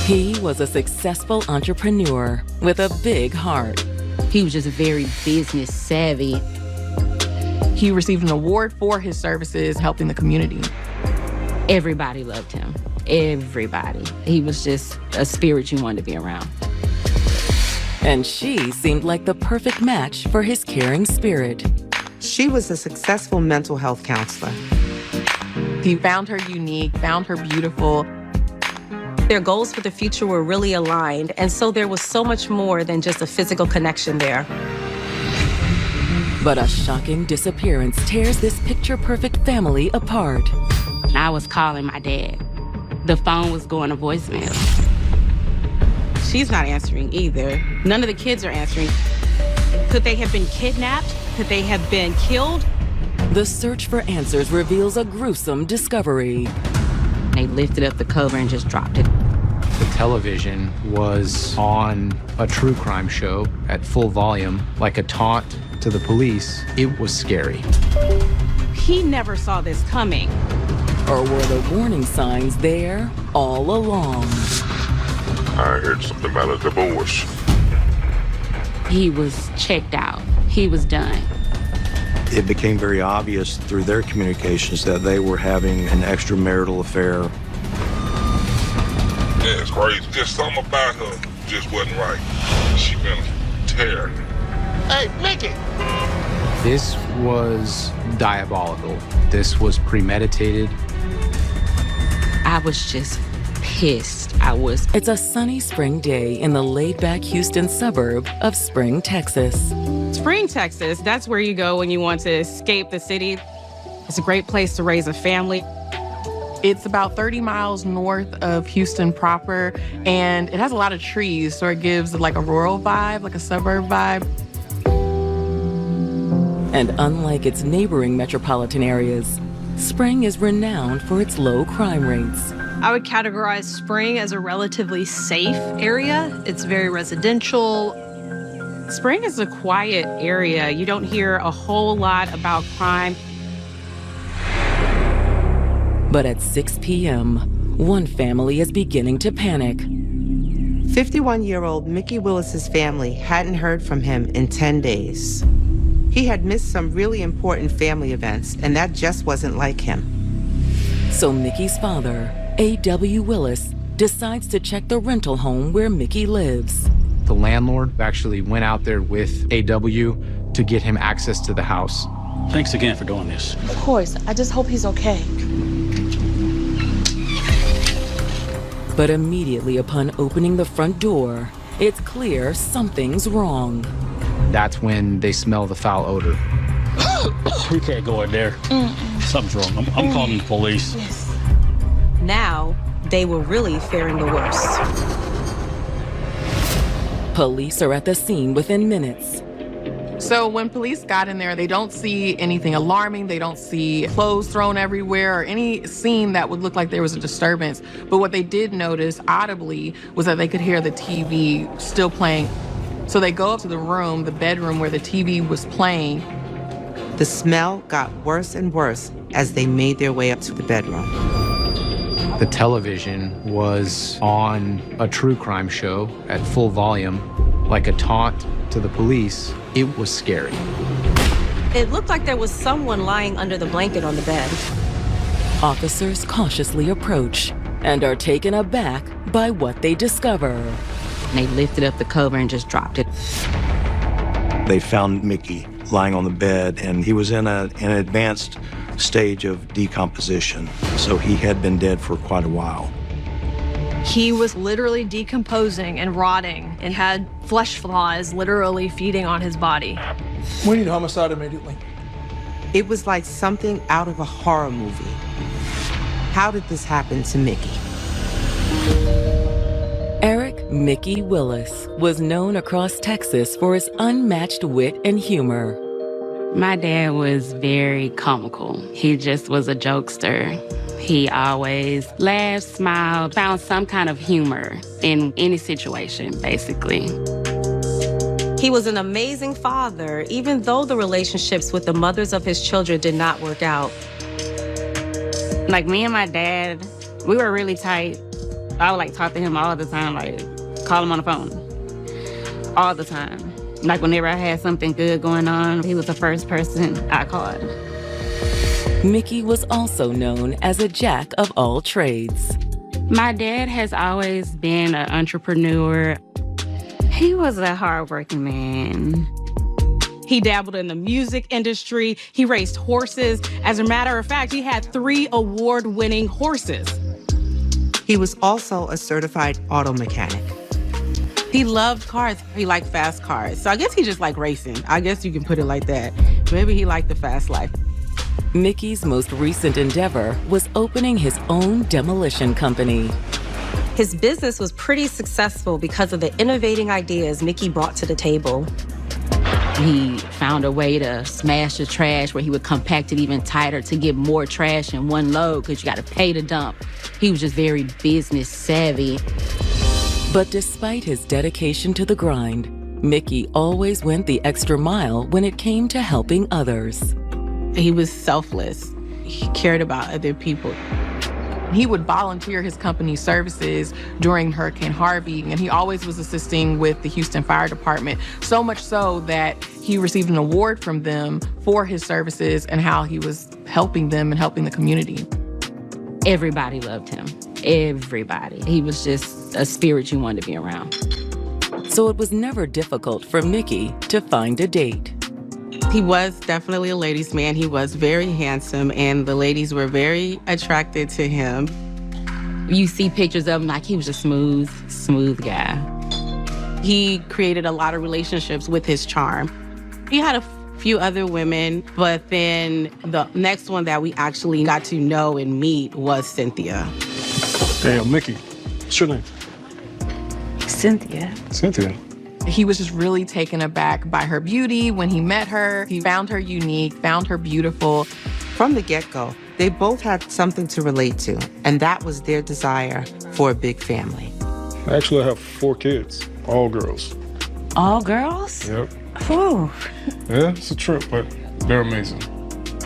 He was a successful entrepreneur with a big heart. He was just very business savvy. He received an award for his services helping the community. Everybody loved him. Everybody. He was just a spirit you wanted to be around. And she seemed like the perfect match for his caring spirit. She was a successful mental health counselor. He found her unique, found her beautiful. Their goals for the future were really aligned, and so there was so much more than just a physical connection there. But a shocking disappearance tears this picture-perfect family apart. I was calling my dad. The phone was going to voicemail. She's not answering either. None of the kids are answering. Could they have been kidnapped? Could they have been killed? The search for answers reveals a gruesome discovery. They lifted up the cover and just dropped it. The television was on a true crime show at full volume, like a taunt to the police. It was scary. He never saw this coming. Or were the warning signs there all along? I heard something about a divorce. He was checked out. He was done. It became very obvious through their communications that they were having an extramarital affair. Yeah, it's crazy. Just something about her just wasn't right. She been a terror. Hey, Mickey! This was diabolical. This was premeditated. I was just pissed. It's a sunny spring day in the laid-back Houston suburb of Spring, Texas. Spring, Texas, that's where you go when you want to escape the city. It's a great place to raise a family. It's about 30 miles north of Houston proper, and it has a lot of trees, so it gives like a rural vibe, like a suburb vibe. And unlike its neighboring metropolitan areas, Spring is renowned for its low crime rates. I would categorize Spring as a relatively safe area. It's very residential. Spring is a quiet area. You don't hear a whole lot about crime. But at 6 p.m., one family is beginning to panic. 51-year-old Mickey Willis's family hadn't heard from him in 10 days. He had missed some really important family events, and that just wasn't like him. So Mickey's father, A.W. Willis, decides to check the rental home where Mickey lives. The landlord actually went out there with A.W. to get him access to the house. Thanks again for doing this. Of course. I just hope he's okay. But immediately upon opening the front door, it's clear something's wrong. That's when they smell the foul odor. We can't go in there. Something's wrong. I'm calling the police. Yes. Now, they were really faring the worst. Police are at the scene within minutes. So when police got in there, they don't see anything alarming. They don't see clothes thrown everywhere or any scene that would look like there was a disturbance. But what they did notice audibly was that they could hear the TV still playing. So they go up to the room, the bedroom where the TV was playing. The smell got worse and worse as they made their way up to the bedroom. The television was on a true crime show at full volume, like a taunt to the police. It was scary. It looked like there was someone lying under the blanket on the bed. Officers cautiously approach and are taken aback by what they discover. They lifted up the cover and just dropped it. They found Mickey lying on the bed, and he was in an advanced stage of decomposition, so he had been dead for quite a while. He was literally decomposing and rotting and had flesh flies literally feeding on his body. We need homicide immediately. It was like something out of a horror movie. How did this happen to Mickey? Eric Mickey Willis was known across Texas for his unmatched wit and humor. My dad was very comical. He just was a jokester. He always laughed, smiled, found some kind of humor in any situation, basically. He was an amazing father, even though the relationships with the mothers of his children did not work out. Like, me and my dad We were really tight. I would like talk to him all the time, like call him on the phone all the time. Like whenever I had something good going on, he was the first person I called. Mickey was also known as a jack of all trades. My dad has always been an entrepreneur. He was a hardworking man. He dabbled in the music industry. He raced horses. As a matter of fact, he had 3 award-winning horses. He was also a certified auto mechanic. He loved cars. He liked fast cars. So I guess he just liked racing. I guess you can put it like that. Maybe he liked the fast life. Mickey's most recent endeavor was opening his own demolition company. His business was pretty successful because of the innovating ideas Mickey brought to the table. He found a way to smash the trash where he would compact it even tighter to get more trash in one load because you got to pay to dump. He was just very business savvy. But despite his dedication to the grind, Mickey always went the extra mile when it came to helping others. He was selfless. He cared about other people. He would volunteer his company's services during Hurricane Harvey, and he always was assisting with the Houston Fire Department, so much so that he received an award from them for his services and how he was helping them and helping the community. Everybody loved him. Everybody. He was just a spirit you wanted to be around. So it was never difficult for Mickey to find a date. He was definitely a ladies' man. He was very handsome, and the ladies were very attracted to him. You see pictures of him like he was a smooth guy. He created a lot of relationships with his charm. He had a few other women, but then the next one that we actually got to know and meet was Cynthia. Damn, Mickey, what's your name? Cynthia. Cynthia. He was just really taken aback by her beauty when he met her. He found her unique, found her beautiful. From the get-go, they both had something to relate to, and that was their desire for a big family. Actually, I have 4 kids, all girls. All girls? Yep. Whew. Yeah, it's a trip, but they're amazing.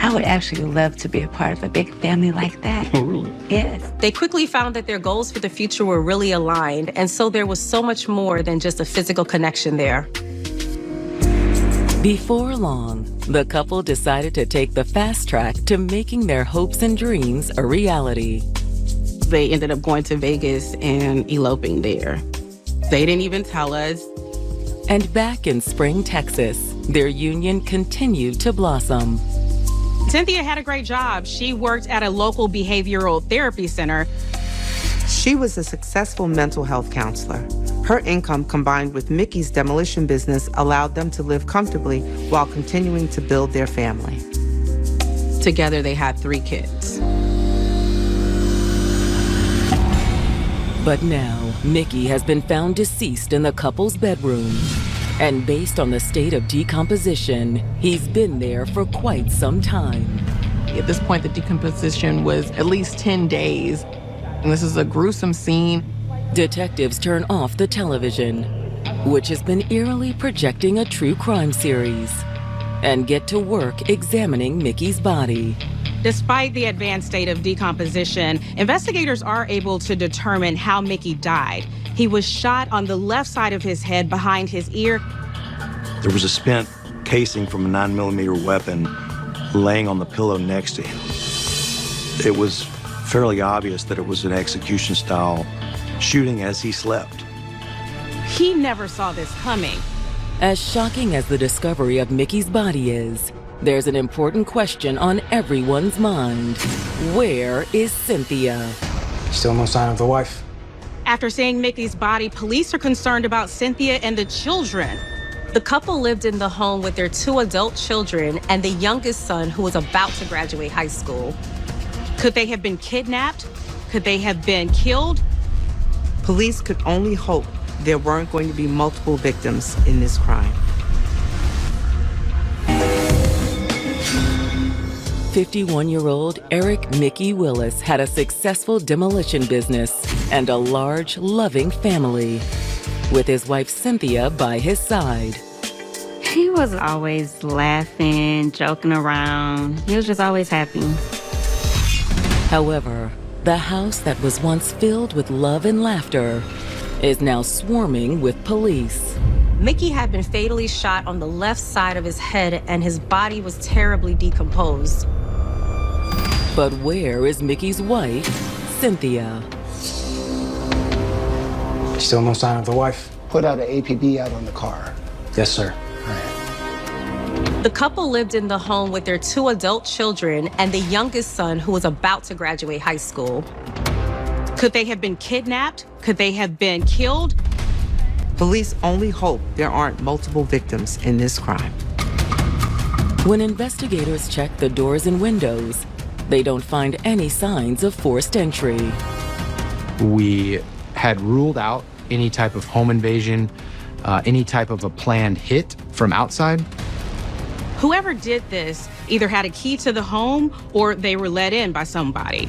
I would actually love to be a part of a big family like that. Oh, really? Yes. They quickly found that their goals for the future were really aligned, and so there was so much more than just a physical connection there. Before long, the couple decided to take the fast track to making their hopes and dreams a reality. They ended up going to Vegas and eloping there. They didn't even tell us. And back in Spring, Texas, their union continued to blossom. Cynthia had a great job. She worked at a local behavioral therapy center. She was a successful mental health counselor. Her income, combined with Mickey's demolition business, allowed them to live comfortably while continuing to build their family. Together, they had 3 kids. But now, Mickey has been found deceased in the couple's bedroom. And based on the state of decomposition, he's been there for quite some time. At this point, the decomposition was at least 10 days. And this is a gruesome scene. Detectives turn off the television, which has been eerily projecting a true crime series, and get to work examining Mickey's body. Despite the advanced state of decomposition, investigators are able to determine how Mickey died. He was shot on the left side of his head behind his ear. There was a spent casing from a 9mm weapon laying on the pillow next to him. It was fairly obvious that it was an execution-style shooting as he slept. He never saw this coming. As shocking as the discovery of Mickey's body is, there's an important question on everyone's mind. Where is Cynthia? Still no sign of the wife? After seeing Mickey's body, police are concerned about Cynthia and the children. The couple lived in the home with their 2 adult children and the youngest son who was about to graduate high school. Could they have been kidnapped? Could they have been killed? Police could only hope there weren't going to be multiple victims in this crime. 51-year-old Eric Mickey Willis had a successful demolition business and a large, loving family, with his wife Cynthia by his side. He was always laughing, joking around. He was just always happy. However, The house that was once filled with love and laughter is now swarming with police. Mickey had been fatally shot on the left side of his head, and his body was terribly decomposed. But where is Mickey's wife, Cynthia? Still no sign of the wife? Put out an APB out on the car. Yes, sir. The couple lived in the home with their 2 adult children and the youngest son, who was about to graduate high school. Could they have been kidnapped? Could they have been killed? Police only hope there aren't multiple victims in this crime. When investigators check the doors and windows, they don't find any signs of forced entry. We had ruled out any type of home invasion, any type of a planned hit from outside. Whoever did this either had a key to the home or they were let in by somebody.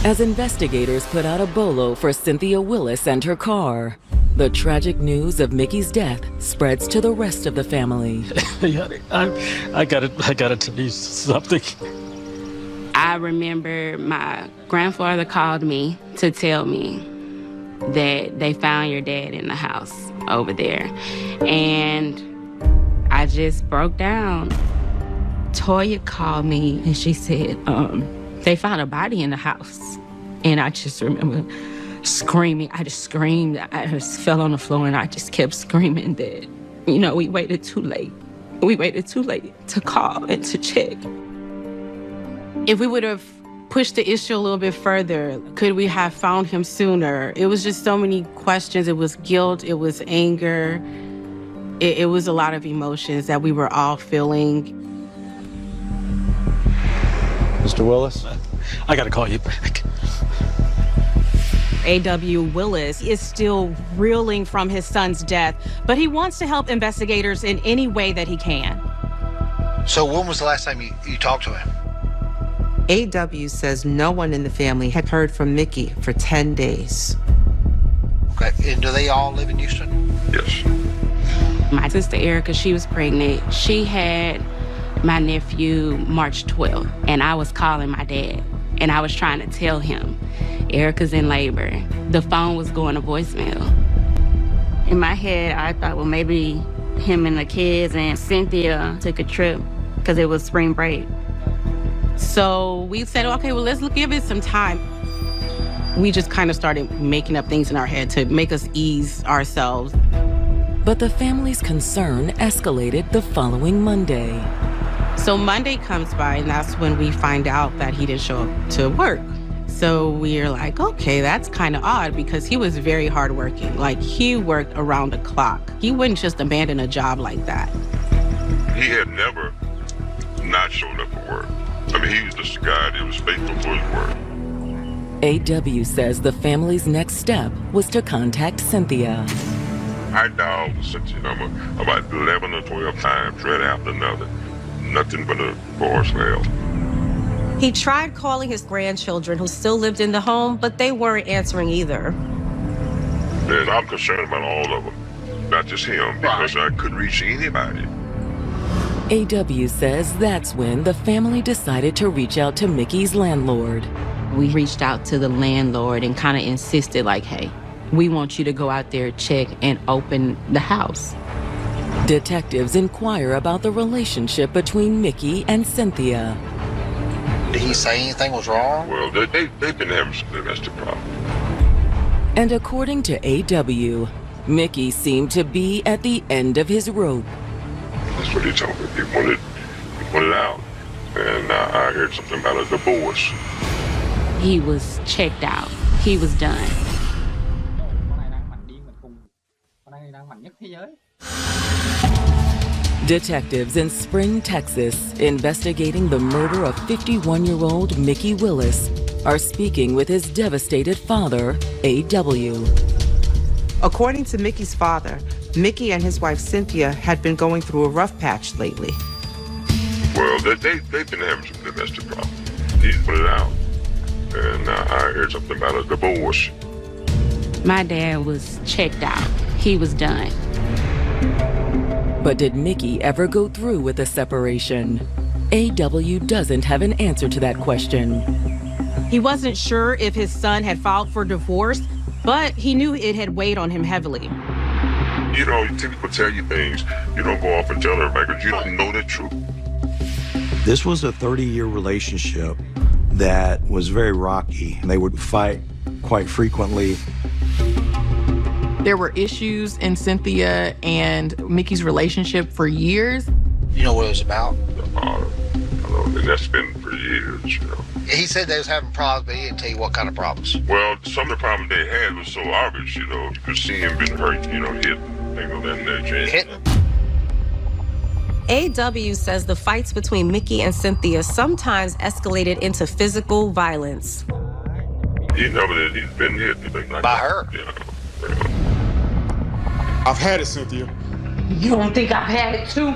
As investigators put out a bolo for Cynthia Willis and her car, the tragic news of Mickey's death spreads to the rest of the family. I gotta tell you something. I remember my grandfather called me to tell me that they found your dad in the house over there. And I just broke down. Toya called me and she said, they found a body in the house. And I just remember screaming. I just screamed. I just fell on the floor and I just kept screaming that, we waited too late. We waited too late to call and to check. If we would have pushed the issue a little bit further, could we have found him sooner? It was just so many questions. It was guilt. It was anger. It was a lot of emotions that we were all feeling. Mr. Willis? I gotta call you back. A.W. Willis is still reeling from his son's death, but he wants to help investigators in any way that he can. So when was the last time you talked to him? A.W. says no one in the family had heard from Mickey for 10 days. Okay, and do they all live in Houston? Yes. My sister Erica, she was pregnant. She had my nephew March 12th, and I was calling my dad, and I was trying to tell him, Erica's in labor. The phone was going to voicemail. In my head, I thought, well, maybe him and the kids and Cynthia took a trip because it was spring break. So we said, okay, well, let's give it some time. We just kind of started making up things in our head to make us ease ourselves. But the family's concern escalated the following Monday. So Monday comes by, and that's when we find out that he didn't show up to work. So we're like, okay, that's kind of odd because he was very hardworking. Like, he worked around the clock. He wouldn't just abandon a job like that. He had never not shown up for work. I mean, he was just a guy that was faithful to his word. A.W. says the family's next step was to contact Cynthia. I dialed the Cynthia number about 11 or 12 times, right after another. Nothing but a voicemail. He tried calling his grandchildren who still lived in the home, but they weren't answering either. And I'm concerned about all of them, not just him, because I couldn't reach anybody. A.W. says that's when the family decided to reach out to Mickey's landlord. We reached out to the landlord and kind of insisted, like, hey, we want you to go out there, check, and open the house. Detectives inquire about the relationship between Mickey and Cynthia. Did he say anything was wrong? Well, they've been having some domestic problems. And according to A.W., Mickey seemed to be at the end of his rope. That's what he told me. He wanted out. And I heard something about a divorce. He was checked out. He was done. Detectives in Spring, Texas, investigating the murder of 51-year-old Mickey Willis, are speaking with his devastated father, A.W. According to Mickey's father, Mickey and his wife Cynthia had been going through a rough patch lately. Well, they've been having some domestic problems. He put it out. And I heard something about a divorce. My dad was checked out. He was done. But did Mickey ever go through with a separation? A.W. doesn't have an answer to that question. He wasn't sure if his son had filed for divorce, but he knew it had weighed on him heavily. You know, people tell you things, you don't go off and tell everybody because you don't know the truth. This was a 30-year relationship that was very rocky. They would fight quite frequently. There were issues in Cynthia and Mickey's relationship for years. You know what it was about? I know, and that's been for years, you know. He said they was having problems, but he didn't tell you what kind of problems. Well, some of the problems they had was so obvious, you know. You could see him being hurt, you know, hit, things of that nature. A.W. says the fights between Mickey and Cynthia sometimes escalated into physical violence. He never did. He's been hit. By her? Yeah. I've had it, Cynthia. You don't think I've had it too?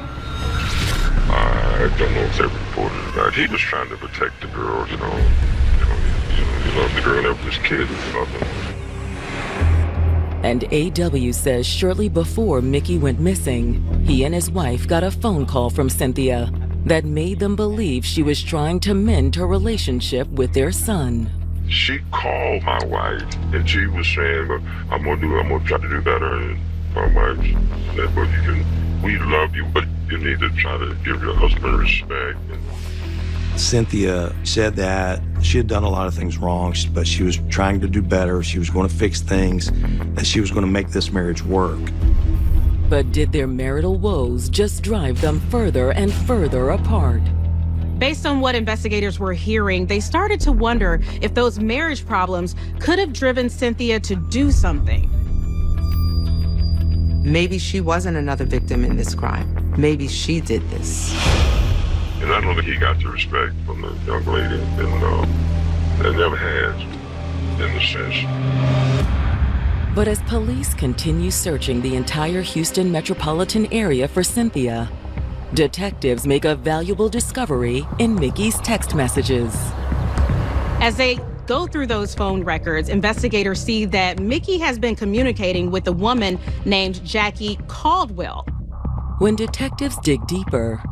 I don't know if they reported it or not. He was trying to protect the girls, you know. He loved the girl that was his kid. He loved them. And A.W. says shortly before Mickey went missing, he and his wife got a phone call from Cynthia that made them believe she was trying to mend her relationship with their son. She called my wife, and she was saying, "But I'm gonna try to do better." And my wife said, "Well, we love you, but you need to try to give your husband respect." Cynthia said that she had done a lot of things wrong, but she was trying to do better. She was going to fix things, and she was going to make this marriage work. But did their marital woes just drive them further and further apart? Based on what investigators were hearing, they started to wonder if those marriage problems could have driven Cynthia to do something. Maybe she wasn't another victim in this crime. Maybe she did this. And I don't think he got the respect from the young lady, and never has, in a sense. But as police continue searching the entire Houston metropolitan area for Cynthia, detectives make a valuable discovery in Mickey's text messages. As they go through those phone records, investigators see that Mickey has been communicating with a woman named Jackie Caldwell. When detectives dig deeper,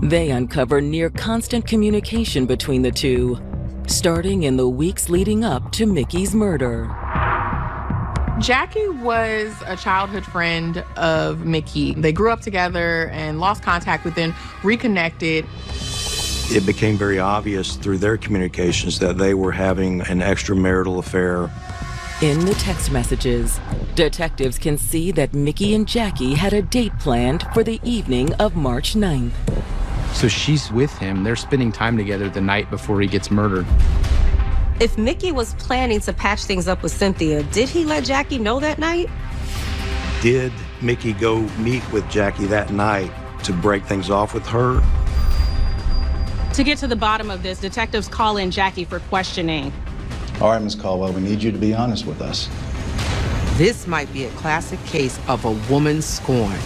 they uncover near constant communication between the two, starting in the weeks leading up to Mickey's murder. Jackie was a childhood friend of Mickey. They grew up together and lost contact, but then reconnected. It became very obvious through their communications that they were having an extramarital affair. In the text messages, detectives can see that Mickey and Jackie had a date planned for the evening of March 9th. So she's with him. They're spending time together the night before he gets murdered. If Mickey was planning to patch things up with Cynthia, did he let Jackie know that night? Did Mickey go meet with Jackie that night to break things off with her? To get to the bottom of this, detectives call in Jackie for questioning. All right, Ms. Caldwell, we need you to be honest with us. This might be a classic case of a woman scorned.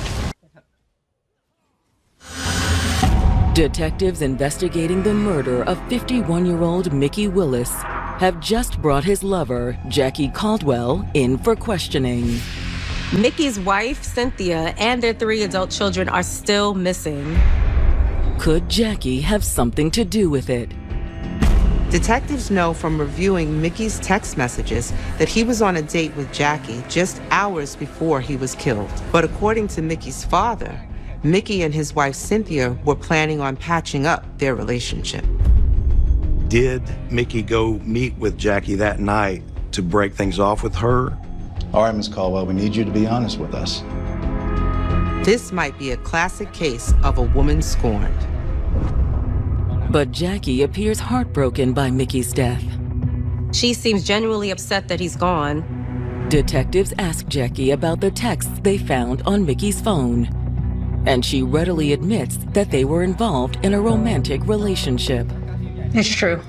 Detectives investigating the murder of 51-year-old Mickey Willis have just brought his lover, Jackie Caldwell, in for questioning. Mickey's wife, Cynthia, and their 3 adult children are still missing. Could Jackie have something to do with it? Detectives know from reviewing Mickey's text messages that he was on a date with Jackie just hours before he was killed. But according to Mickey's father, Mickey and his wife Cynthia were planning on patching up their relationship. Did Mickey go meet with Jackie that night to break things off with her? All right, Ms. Caldwell, we need you to be honest with us. This might be a classic case of a woman scorned. But Jackie appears heartbroken by Mickey's death. She seems genuinely upset that he's gone. Detectives ask Jackie about the texts they found on Mickey's phone, and she readily admits that they were involved in a romantic relationship. It's true.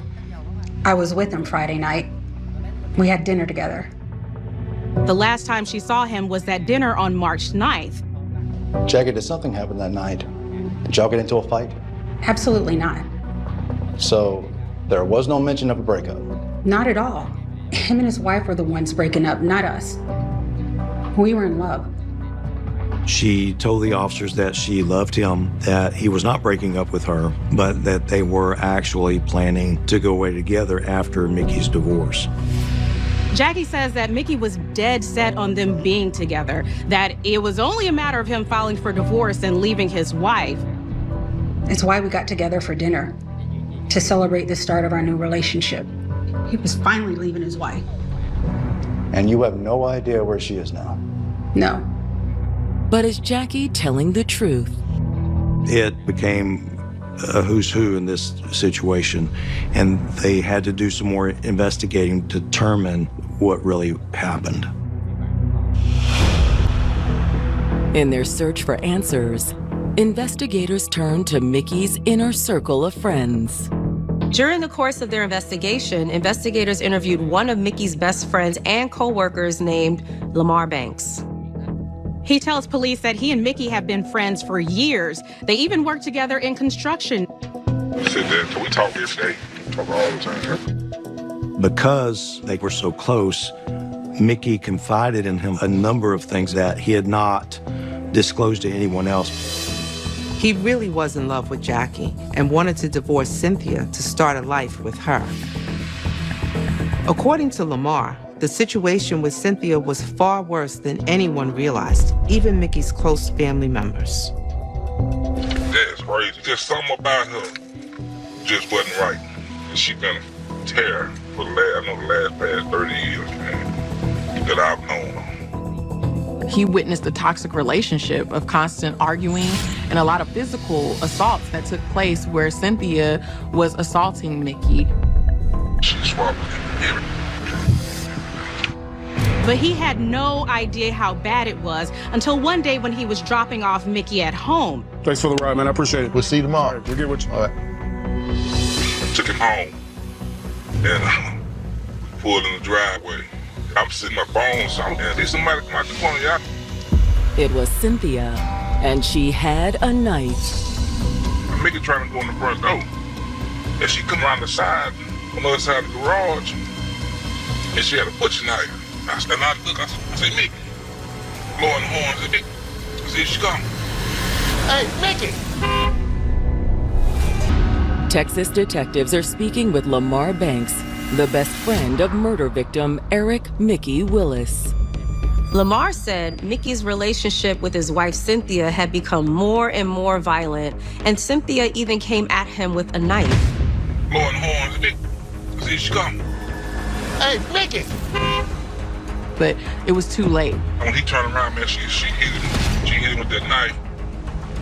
I was with him Friday night. We had dinner together. The last time she saw him was at dinner on March 9th. Jackie, did something happen that night? Did y'all get into a fight? Absolutely not. So there was no mention of a breakup? Not at all. Him and his wife were the ones breaking up, not us. We were in love. She told the officers that she loved him, that he was not breaking up with her, but that they were actually planning to go away together after Mickey's divorce. Jackie says that Mickey was dead set on them being together, that it was only a matter of him filing for divorce and leaving his wife. It's why we got together for dinner, to celebrate the start of our new relationship. He was finally leaving his wife. And you have no idea where she is now? No. But is Jackie telling the truth? It became a who's who in this situation, and they had to do some more investigating to determine what really happened. In their search for answers, investigators turned to Mickey's inner circle of friends. During the course of their investigation, investigators interviewed one of Mickey's best friends and co-workers named Lamar Banks. He tells police that he and Mickey have been friends for years. They even worked together in construction. Sit there until we talk every day. Talk all the time. Because they were so close, Mickey confided in him a number of things that he had not disclosed to anyone else. He really was in love with Jackie and wanted to divorce Cynthia to start a life with her. According to Lamar, the situation with Cynthia was far worse than anyone realized, even Mickey's close family members. That's crazy. Just something about her just wasn't right. She been a terror for the last past 30 years, man, that I've known her. He witnessed a toxic relationship of constant arguing and a lot of physical assaults that took place where Cynthia was assaulting Mickey. She swapped everything. But he had no idea how bad it was until one day when he was dropping off Mickey at home. Thanks for the ride, man. I appreciate it. We'll see you tomorrow. We'll get with you. All right. Took him home and pulled in the driveway. I'm sitting on my phone, so I'm see somebody come out the corner, y'all. It was Cynthia, and she had a knife. Mickey trying to go in the front door. And she come around the side, on the other side of the garage, and she had a butcher knife. I said, look, I said, Mickey, blowing the horns at Mickey. I said, here she come. Hey, Mickey! Texas detectives are speaking with Lamar Banks, the best friend of murder victim Eric Mickey Willis. Lamar said Mickey's relationship with his wife Cynthia had become more and more violent, and Cynthia even came at him with a knife. Blowing the horns at Mickey. I said, here she come. Hey, Mickey! But it was too late. When he turned around, man, she hit him. She hit him with that knife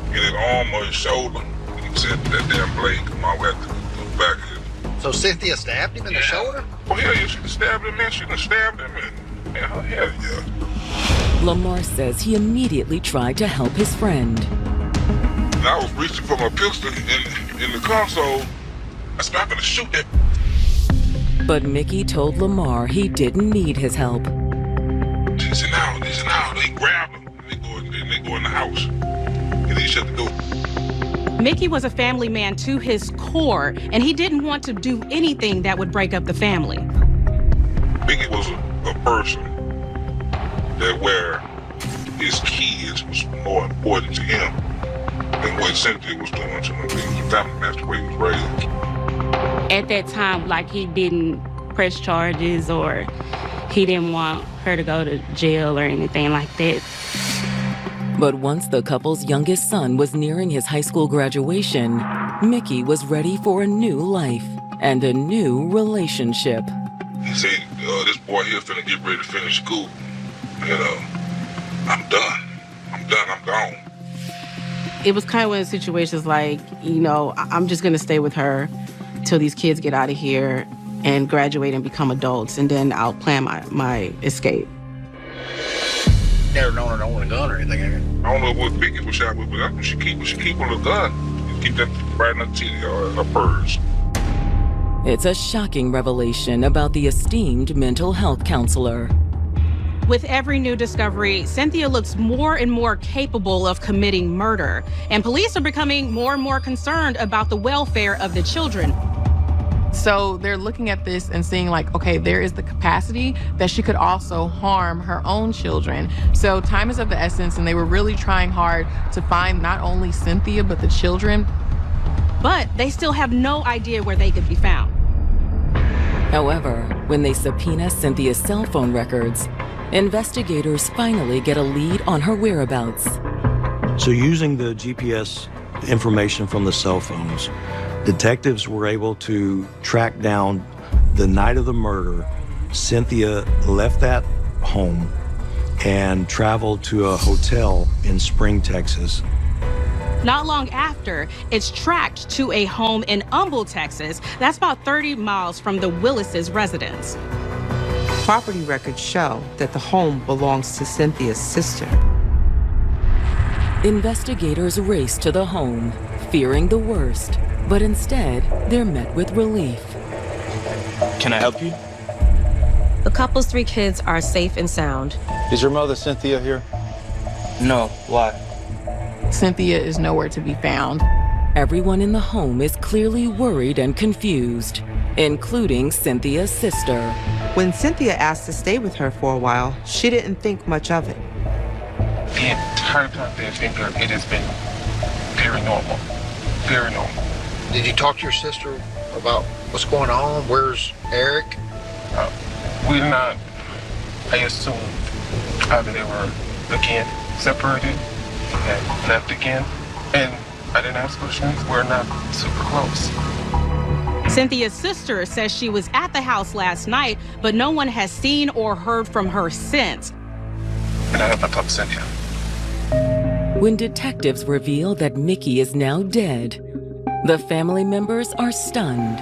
in his arm or his shoulder. He said that damn blade come all the way to the back of him. So Cynthia stabbed him in the shoulder? Oh, hell yeah, she done stabbed him, man. She done stabbed him, and hell yeah. Lamar says he immediately tried to help his friend. And I was reaching for my pistol in the console. I said, I'm gonna shoot that. But Mickey told Lamar he didn't need his help. He said, now. They grabbed him. They go in the house. And he shut the door. Mickey was a family man to his core, and he didn't want to do anything that would break up the family. Mickey was a person that where his kids was more important to him than what Cynthia was doing to him. He was a family man, the way he was raised. At that time, like, he didn't press charges or he didn't want her to go to jail or anything like that. But once the couple's youngest son was nearing his high school graduation, Mickey was ready for a new life and a new relationship. He said, this boy here finna get ready to finish school. And I'm done. I'm gone. It was kind of one of the situations like, I'm just gonna stay with her till these kids get out of here and graduate and become adults, and then I'll plan my escape. Never known her to own a gun or anything, have you? I don't know what Mickey was shot with, but that's what she keep on the gun. Keep that right in her teeth or her purse. It's a shocking revelation about the esteemed mental health counselor. With every new discovery, Cynthia looks more and more capable of committing murder, and police are becoming more and more concerned about the welfare of the children. So they're looking at this and seeing like, okay, there is the capacity that she could also harm her own children. So time is of the essence, and they were really trying hard to find not only Cynthia, but the children. But they still have no idea where they could be found. However, when they subpoena Cynthia's cell phone records, investigators finally get a lead on her whereabouts. So using the GPS information from the cell phones, detectives were able to track down the night of the murder. Cynthia left that home and traveled to a hotel in Spring, Texas. Not long after, it's tracked to a home in Humble, Texas. That's about 30 miles from the Willis's residence. Property records show that the home belongs to Cynthia's sister. Investigators race to the home, fearing the worst, but instead, they're met with relief. Can I help you? The couple's 3 kids are safe and sound. Is your mother Cynthia here? No. Why? Cynthia is nowhere to be found. Everyone in the home is clearly worried and confused, including Cynthia's sister. When Cynthia asked to stay with her for a while, she didn't think much of it. The entire time they've been here, it has been very normal. Very normal. Did you talk to your sister about what's going on? Where's Eric? We're not, I assumed either they were, again, separated and left again. And I didn't ask questions. We're not super close. Cynthia's sister says she was at the house last night, but no one has seen or heard from her since. And I have not talked to Cynthia. When detectives reveal that Mickey is now dead, the family members are stunned.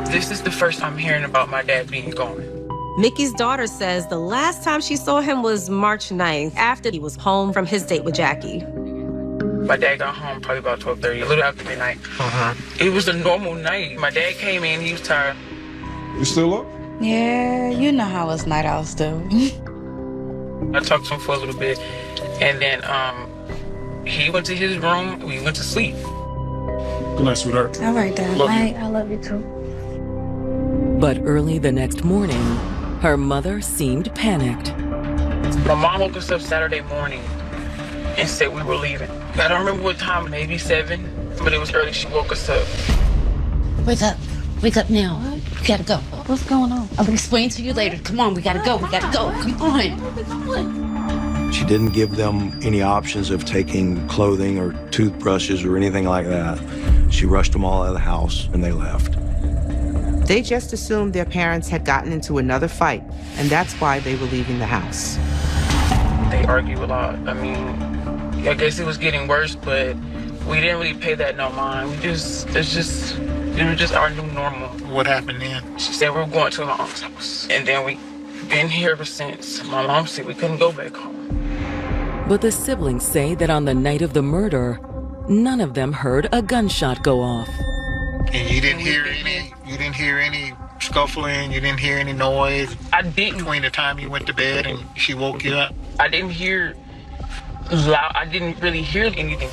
This is the first I'm hearing about my dad being gone. Mickey's daughter says the last time she saw him was March 9th, after he was home from his date with Jackie. My dad got home probably about 12:30, a little after midnight. It was a normal night. My dad came in, he was tired. You still up? Yeah, you know how us night owls do. I talked to him for a little bit, and then he went to his room, we went to sleep. Good night, sweetheart. All right, Dad. I love you too. But early the next morning, her mother seemed panicked. My mom woke us up Saturday morning and said we were leaving. I don't remember what time, maybe 7, but it was early. She woke us up. Wake up. Wake up now. We gotta go. What's going on? I'll explain to you later. Come on, we gotta go. We gotta go. Come on. She didn't give them any options of taking clothing or toothbrushes or anything like that. She rushed them all out of the house and they left. They just assumed their parents had gotten into another fight, and that's why they were leaving the house. They argue a lot. I mean, I guess it was getting worse, but we didn't really pay that no mind. It was just our new normal. What happened then? She said we were going to my mom's house. And then we've been here ever since. My mom said we couldn't go back home. But the siblings say that on the night of the murder, none of them heard a gunshot go off. And you didn't hear any scuffling, you didn't hear any noise? I didn't. Between the time you went to bed and she woke you up? I didn't hear loud. I didn't really hear anything.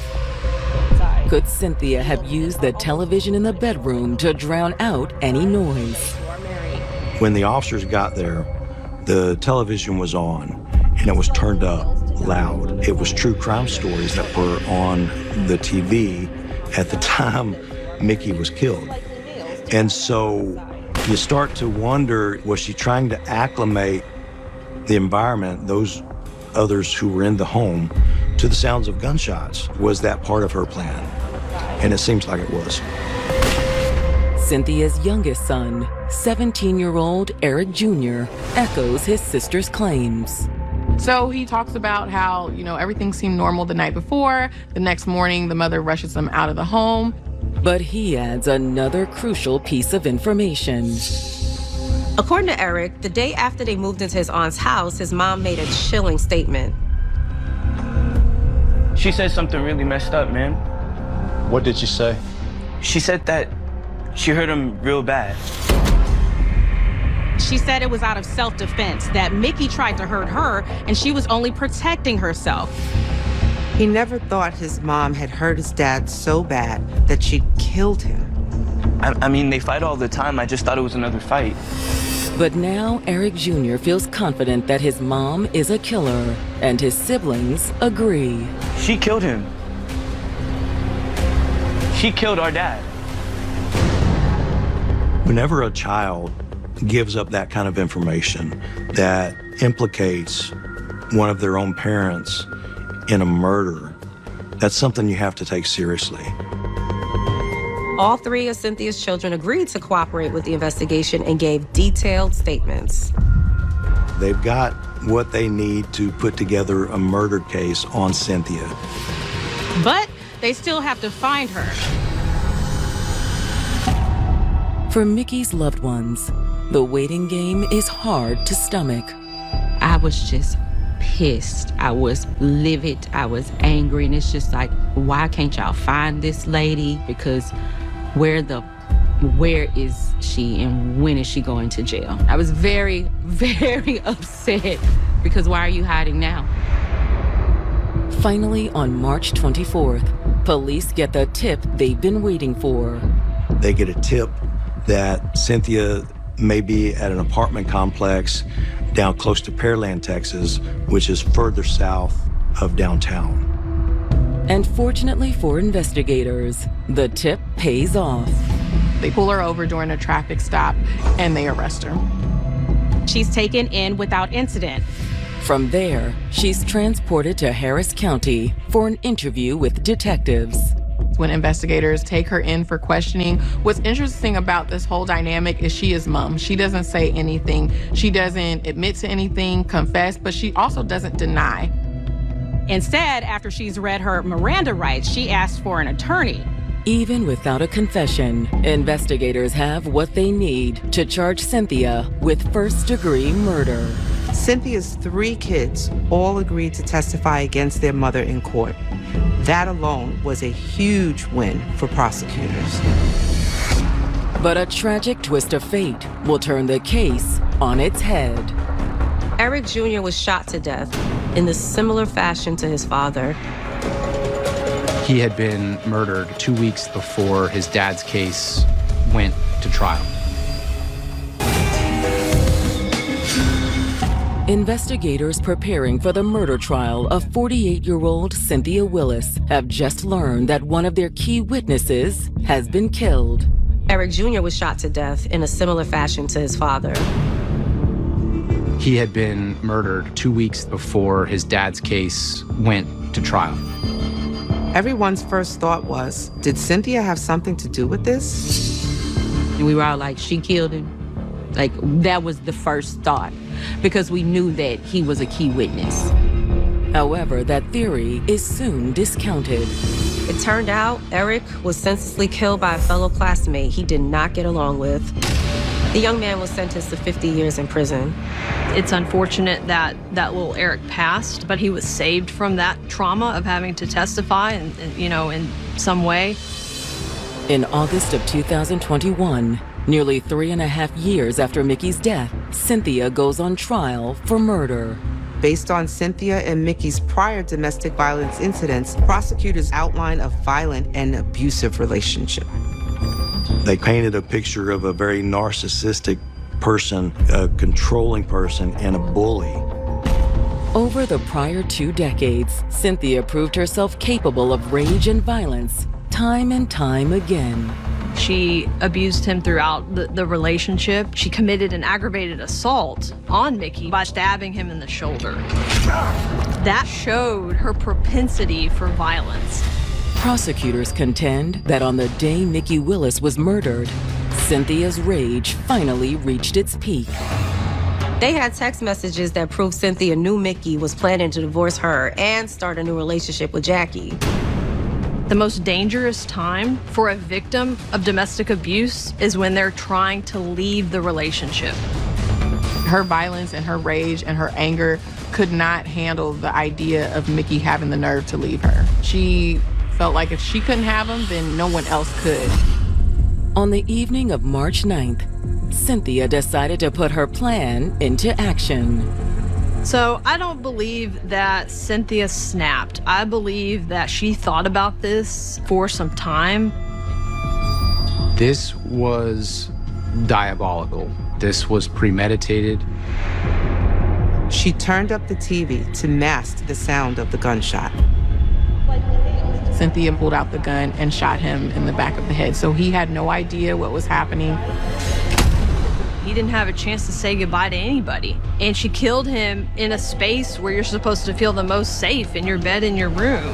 Could Cynthia have used the television in the bedroom to drown out any noise? When the officers got there, the television was on and it was turned up loud. It was true crime stories that were on the TV at the time Mickey was killed. And so you start to wonder, was she trying to acclimate the environment, those others who were in the home, to the sounds of gunshots? Was that part of her plan? And it seems like it was. Cynthia's youngest son, 17-year-old Eric Jr., echoes his sister's claims. So he talks about how, everything seemed normal the night before. The next morning, the mother rushes them out of the home. But he adds another crucial piece of information. According to Eric, the day after they moved into his aunt's house, his mom made a chilling statement. She said something really messed up, man. What did she say? She said that she hurt him real bad. She said it was out of self-defense, that Mickey tried to hurt her and she was only protecting herself. He never thought his mom had hurt his dad so bad that she'd killed him. I mean, they fight all the time. I just thought it was another fight. But now Eric Jr. feels confident that his mom is a killer, and his siblings agree. She killed him. She killed our dad. Whenever a child gives up that kind of information that implicates one of their own parents in a murder, that's something you have to take seriously. All three of Cynthia's children agreed to cooperate with the investigation and gave detailed statements. They've got what they need to put together a murder case on Cynthia. But they still have to find her. For Mickey's loved ones, the waiting game is hard to stomach. I was just pissed. I was livid. I was angry. And it's just like, why can't y'all find this lady? Because where is she and when is she going to jail? I was very, very upset because why are you hiding now? Finally, on March 24th, police get the tip they've been waiting for. They get a tip that Cynthia may be at an apartment complex down close to Pearland, Texas, which is further south of downtown. And fortunately for investigators, the tip pays off. They pull her over during a traffic stop and they arrest her. She's taken in without incident. From there, she's transported to Harris County for an interview with detectives. When investigators take her in for questioning, what's interesting about this whole dynamic is she is mum. She doesn't say anything. She doesn't admit to anything, confess, but she also doesn't deny. Instead, after she's read her Miranda rights, she asked for an attorney. Even without a confession, investigators have what they need to charge Cynthia with first-degree murder. Cynthia's 3 kids all agreed to testify against their mother in court. That alone was a huge win for prosecutors. But a tragic twist of fate will turn the case on its head. Eric Jr. was shot to death in a similar fashion to his father. He had been murdered 2 weeks before his dad's case went to trial. Investigators preparing for the murder trial of 48-year-old Cynthia Willis have just learned that one of their key witnesses has been killed. Eric Jr. was shot to death in a similar fashion to his father. He had been murdered 2 weeks before his dad's case went to trial. Everyone's first thought was, did Cynthia have something to do with this? We were all like, she killed him. Like, that was the first thought, because we knew that he was a key witness. However, that theory is soon discounted. It turned out Eric was senselessly killed by a fellow classmate he did not get along with. The young man was sentenced to 50 years in prison. It's unfortunate that little Eric passed, but he was saved from that trauma of having to testify in some way. In August of 2021, nearly 3.5 years after Mickey's death, Cynthia goes on trial for murder. Based on Cynthia and Mickey's prior domestic violence incidents, prosecutors outline a violent and abusive relationship. They painted a picture of a very narcissistic person, a controlling person, and a bully. Over the prior 2 decades, Cynthia proved herself capable of rage and violence time and time again. She abused him throughout the relationship. She committed an aggravated assault on Mickey by stabbing him in the shoulder. That showed her propensity for violence. Prosecutors contend that on the day Mickey Willis was murdered, Cynthia's rage finally reached its peak. They had text messages that proved Cynthia knew Mickey was planning to divorce her and start a new relationship with Jackie. The most dangerous time for a victim of domestic abuse is when they're trying to leave the relationship. Her violence and her rage and her anger could not handle the idea of Mickey having the nerve to leave her. She felt like if she couldn't have him, then no one else could. On the evening of March 9th, Cynthia decided to put her plan into action. So I don't believe that Cynthia snapped. I believe that she thought about this for some time. This was diabolical. This was premeditated. She turned up the TV to mask the sound of the gunshot. Cynthia pulled out the gun and shot him in the back of the head. So he had no idea what was happening. He didn't have a chance to say goodbye to anybody. And she killed him in a space where you're supposed to feel the most safe, in your bed in your room.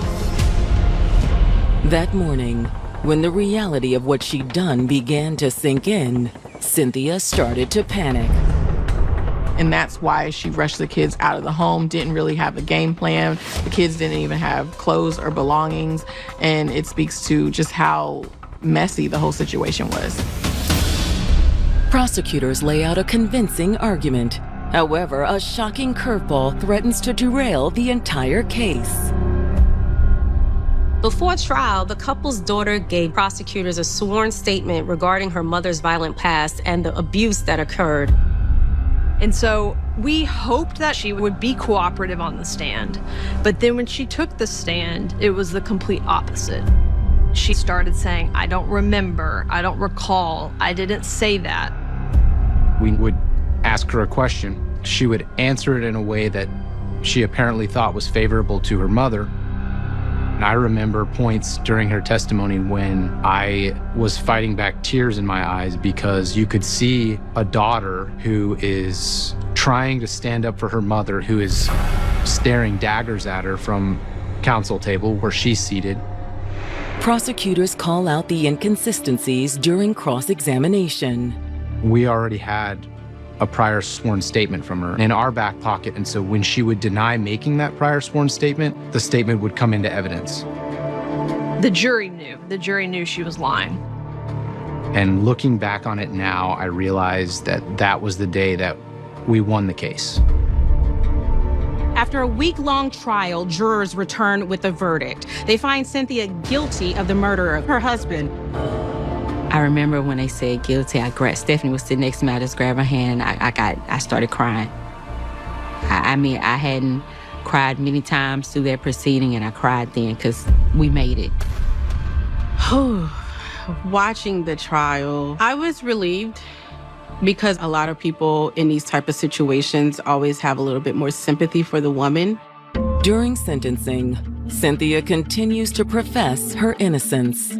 That morning, when the reality of what she'd done began to sink in, Cynthia started to panic. And that's why she rushed the kids out of the home, didn't really have a game plan. The kids didn't even have clothes or belongings. And it speaks to just how messy the whole situation was. Prosecutors lay out a convincing argument. However, a shocking curveball threatens to derail the entire case. Before trial, the couple's daughter gave prosecutors a sworn statement regarding her mother's violent past and the abuse that occurred. And so we hoped that she would be cooperative on the stand. But then when she took the stand, it was the complete opposite. She started saying, I don't remember, I don't recall, I didn't say that. We would ask her a question. She would answer it in a way that she apparently thought was favorable to her mother. And I remember points during her testimony when I was fighting back tears in my eyes because you could see a daughter who is trying to stand up for her mother, who is staring daggers at her from counsel table where she's seated. Prosecutors call out the inconsistencies during cross-examination. We already had a prior sworn statement from her in our back pocket, and so when she would deny making that prior sworn statement, the statement would come into evidence. The jury knew. The jury knew she was lying. And looking back on it now, I realized that that was the day that we won the case. After a week-long trial, jurors returned with a verdict. They find Cynthia guilty of the murder of her husband. I remember when they said guilty, Stephanie was sitting next to me, I just grabbed her hand, I started crying. I mean, I hadn't cried many times through that proceeding, and I cried then because we made it. Watching the trial, I was relieved because a lot of people in these type of situations always have a little bit more sympathy for the woman. During sentencing, Cynthia continues to profess her innocence.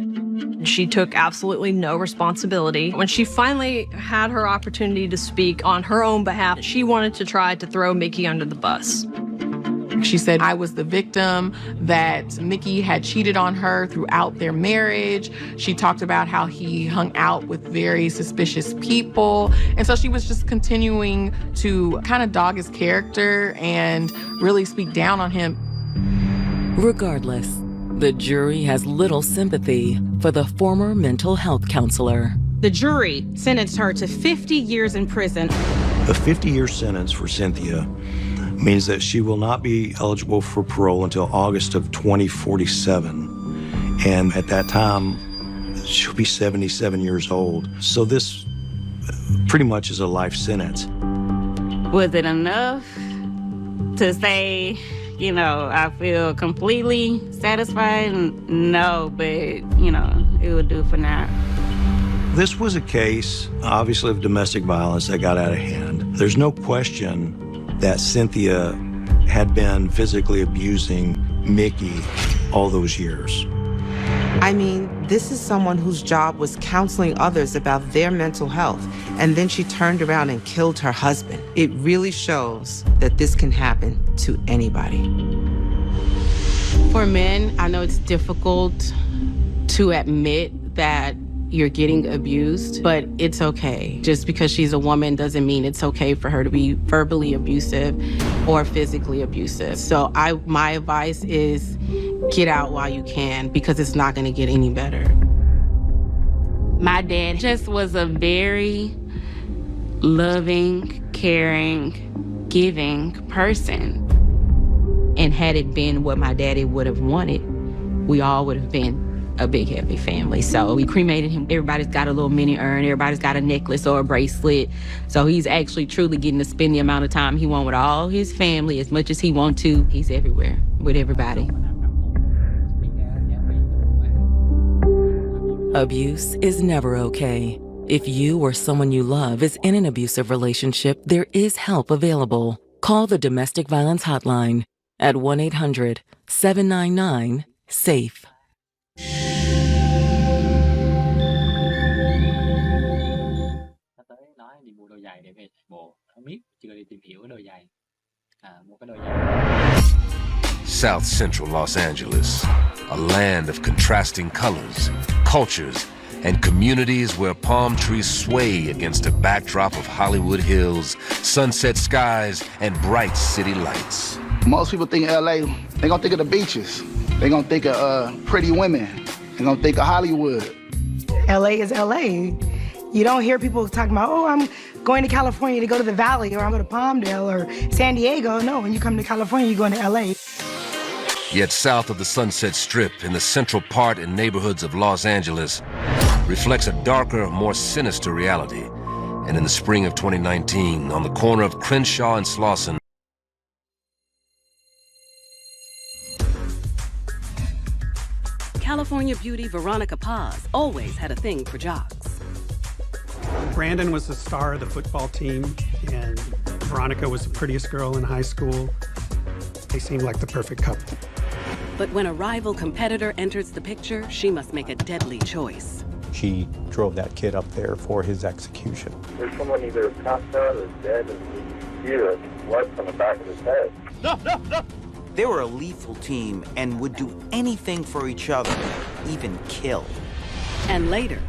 She took absolutely no responsibility. When she finally had her opportunity to speak on her own behalf, she wanted to try to throw Mickey under the bus. She said, I was the victim, that Mickey had cheated on her throughout their marriage. She talked about how he hung out with very suspicious people. And so she was just continuing to kind of dog his character and really speak down on him. Regardless, the jury has little sympathy for the former mental health counselor. The jury sentenced her to 50 years in prison. A 50-year sentence for Cynthia means that she will not be eligible for parole until August of 2047. And at that time, she'll be 77 years old. So this pretty much is a life sentence. Was it enough to say, you know, I feel completely satisfied? No, but, you know, it would do for now. This was a case, obviously, of domestic violence that got out of hand. There's no question that Cynthia had been physically abusing Mickey all those years. I mean, this is someone whose job was counseling others about their mental health, and then she turned around and killed her husband. It really shows that this can happen to anybody. For men, I know it's difficult to admit that you're getting abused, but it's okay. Just because she's a woman doesn't mean it's okay for her to be verbally abusive or physically abusive. So my advice is get out while you can, because it's not gonna get any better. My dad just was a very loving, caring, giving person. And had it been what my daddy would have wanted, we all would have been a big, happy family. So we cremated him. Everybody's got a little mini urn. Everybody's got a necklace or a bracelet. So he's actually truly getting to spend the amount of time he wants with all his family as much as he wants to. He's everywhere with everybody. Abuse is never okay. If you or someone you love is in an abusive relationship, there is help available. Call the Domestic Violence Hotline at 1-800-799-SAFE. South Central Los Angeles, a land of contrasting colors, cultures, and communities where palm trees sway against a backdrop of Hollywood hills, sunset skies, and bright city lights. Most people think LA, they're gonna think of the beaches. They're gonna think of pretty women. They're gonna think of Hollywood. LA is LA. You don't hear people talking about, oh, I'm going to California to go to the Valley, or I'm going to Palmdale or San Diego. No, when you come to California, you're going to LA. Yet south of the Sunset Strip, in the central part and neighborhoods of Los Angeles, reflects a darker, more sinister reality. And in the spring of 2019, on the corner of Crenshaw and Slauson, California beauty Veronica Paz always had a thing for jocks. Brandon was the star of the football team, and Veronica was the prettiest girl in high school. They seemed like the perfect couple. But when a rival competitor enters the picture, she must make a deadly choice. She drove that kid up there for his execution. There's someone either passed out or dead, and you hear blood from the back of his head. No! They were a lethal team and would do anything for each other, even kill. And later,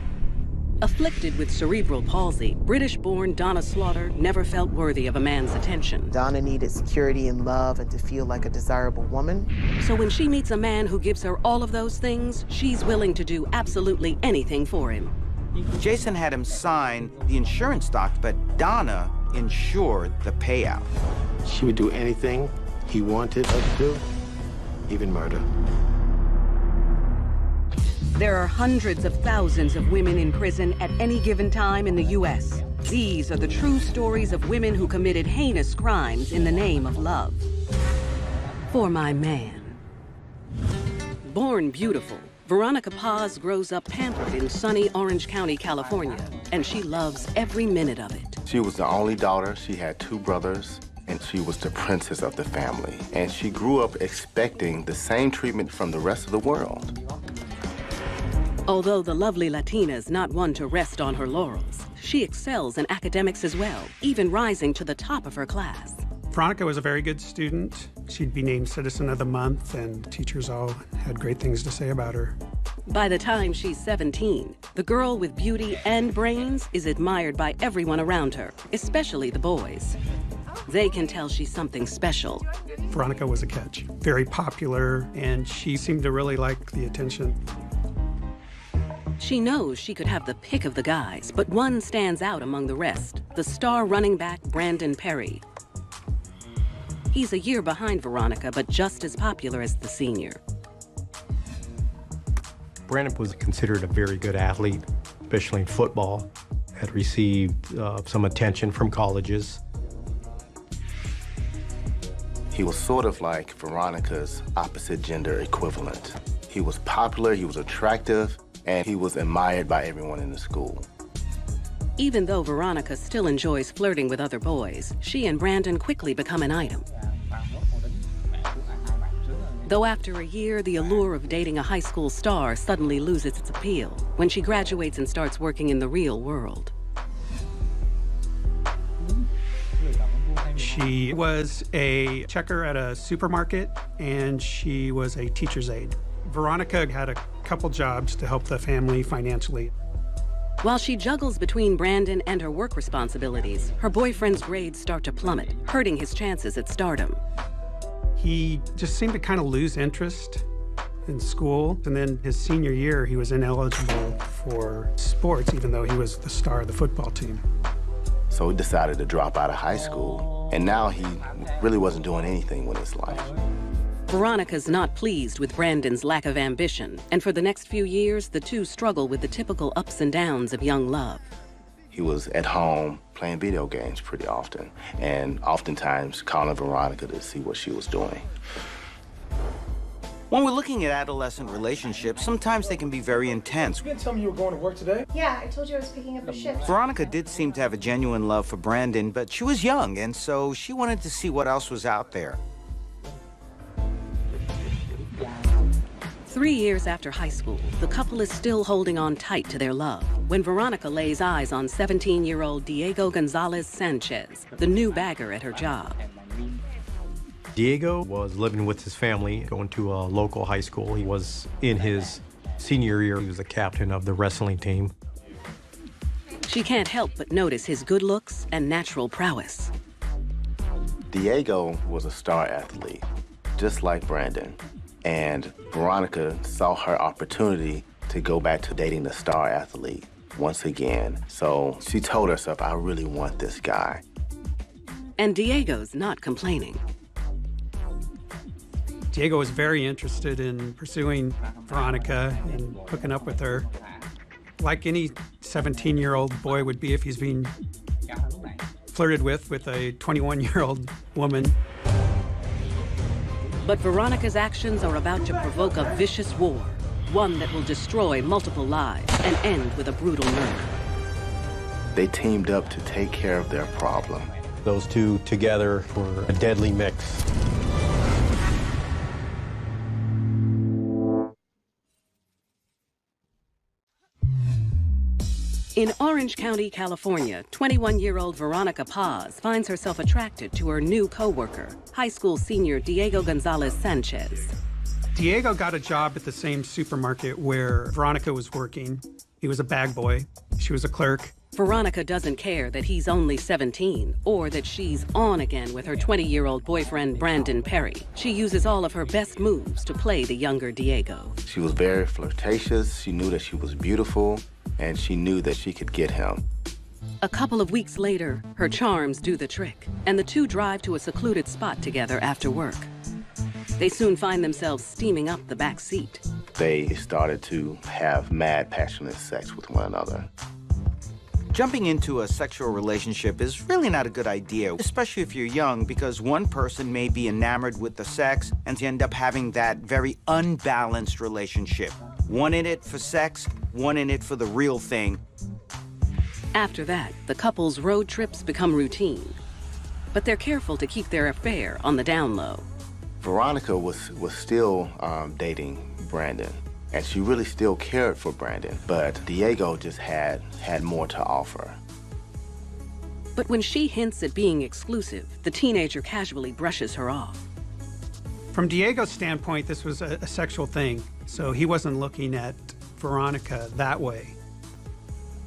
afflicted with cerebral palsy, British-born Donna Slaughter never felt worthy of a man's attention. Donna needed security and love and to feel like a desirable woman. So when she meets a man who gives her all of those things, she's willing to do absolutely anything for him. Jason had him sign the insurance docs, but Donna ensured the payout. She would do anything he wanted her to do, even murder. There are hundreds of thousands of women in prison at any given time in the U.S. These are the true stories of women who committed heinous crimes in the name of love. For my man. Born beautiful, Veronica Paz grows up pampered in sunny Orange County, California, and she loves every minute of it. She was the only daughter. She had 2 brothers, and she was the princess of the family. And she grew up expecting the same treatment from the rest of the world. Although the lovely Latina is not one to rest on her laurels, she excels in academics as well, even rising to the top of her class. Veronica was a very good student. She'd be named Citizen of the Month, and teachers all had great things to say about her. By the time she's 17, the girl with beauty and brains is admired by everyone around her, especially the boys. They can tell she's something special. Veronica was a catch. Very popular, and she seemed to really like the attention. She knows she could have the pick of the guys, but one stands out among the rest, the star running back Brandon Perry. He's a year behind Veronica, but just as popular as the senior. Brandon was considered a very good athlete, especially in football. Had received some attention from colleges. He was sort of like Veronica's opposite gender equivalent. He was popular, he was attractive, and he was admired by everyone in the school. Even though Veronica still enjoys flirting with other boys, she and Brandon quickly become an item. Though after a year, the allure of dating a high school star suddenly loses its appeal when she graduates and starts working in the real world. She was a checker at a supermarket, and she was a teacher's aide. Veronica had a couple jobs to help the family financially. While she juggles between Brandon and her work responsibilities, her boyfriend's grades start to plummet, hurting his chances at stardom. He just seemed to kind of lose interest in school, and then his senior year, he was ineligible for sports, even though he was the star of the football team. So he decided to drop out of high school, and now he really wasn't doing anything with his life. Veronica's not pleased with Brandon's lack of ambition, and for the next few years, the two struggle with the typical ups and downs of young love. He was at home playing video games pretty often, and oftentimes calling Veronica to see what she was doing. When we're looking at adolescent relationships, sometimes they can be very intense. You didn't tell me you were going to work today? Yeah, I told you I was picking up a shift. Veronica did seem to have a genuine love for Brandon, but she was young, and so she wanted to see what else was out there. 3 years after high school, the couple is still holding on tight to their love when Veronica lays eyes on 17-year-old Diego Gonzalez Sanchez, the new bagger at her job. Diego was living with his family, going to a local high school. He was in his senior year. He was the captain of the wrestling team. She can't help but notice his good looks and natural prowess. Diego was a star athlete, just like Brandon. And Veronica saw her opportunity to go back to dating the star athlete once again. So she told herself, I really want this guy. And Diego's not complaining. Diego was very interested in pursuing Veronica and hooking up with her, like any 17-year-old boy would be if he's being flirted with a 21-year-old woman. But Veronica's actions are about to provoke a vicious war, one that will destroy multiple lives and end with a brutal murder. They teamed up to take care of their problem. Those two together were a deadly mix. In Orange County, California, 21-year-old Veronica Paz finds herself attracted to her new co-worker, high school senior Diego Gonzalez Sanchez. Diego got a job at the same supermarket where Veronica was working. He was a bag boy. She was a clerk. Veronica doesn't care that he's only 17 or that she's on again with her 20-year-old boyfriend, Brandon Perry. She uses all of her best moves to play the younger Diego. She was very flirtatious. She knew that she was beautiful, and she knew that she could get him. A couple of weeks later, her charms do the trick, and the two drive to a secluded spot together after work. They soon find themselves steaming up the back seat. They started to have mad, passionate sex with one another. Jumping into a sexual relationship is really not a good idea, especially if you're young, because one person may be enamored with the sex and end up having that very unbalanced relationship. One in it for sex, one in it for the real thing. After that, the couple's road trips become routine. But they're careful to keep their affair on the down low. Veronica was still dating Brandon, and she really still cared for Brandon, but Diego just had more to offer. But when she hints at being exclusive, the teenager casually brushes her off. From Diego's standpoint, this was a sexual thing, so he wasn't looking at Veronica that way.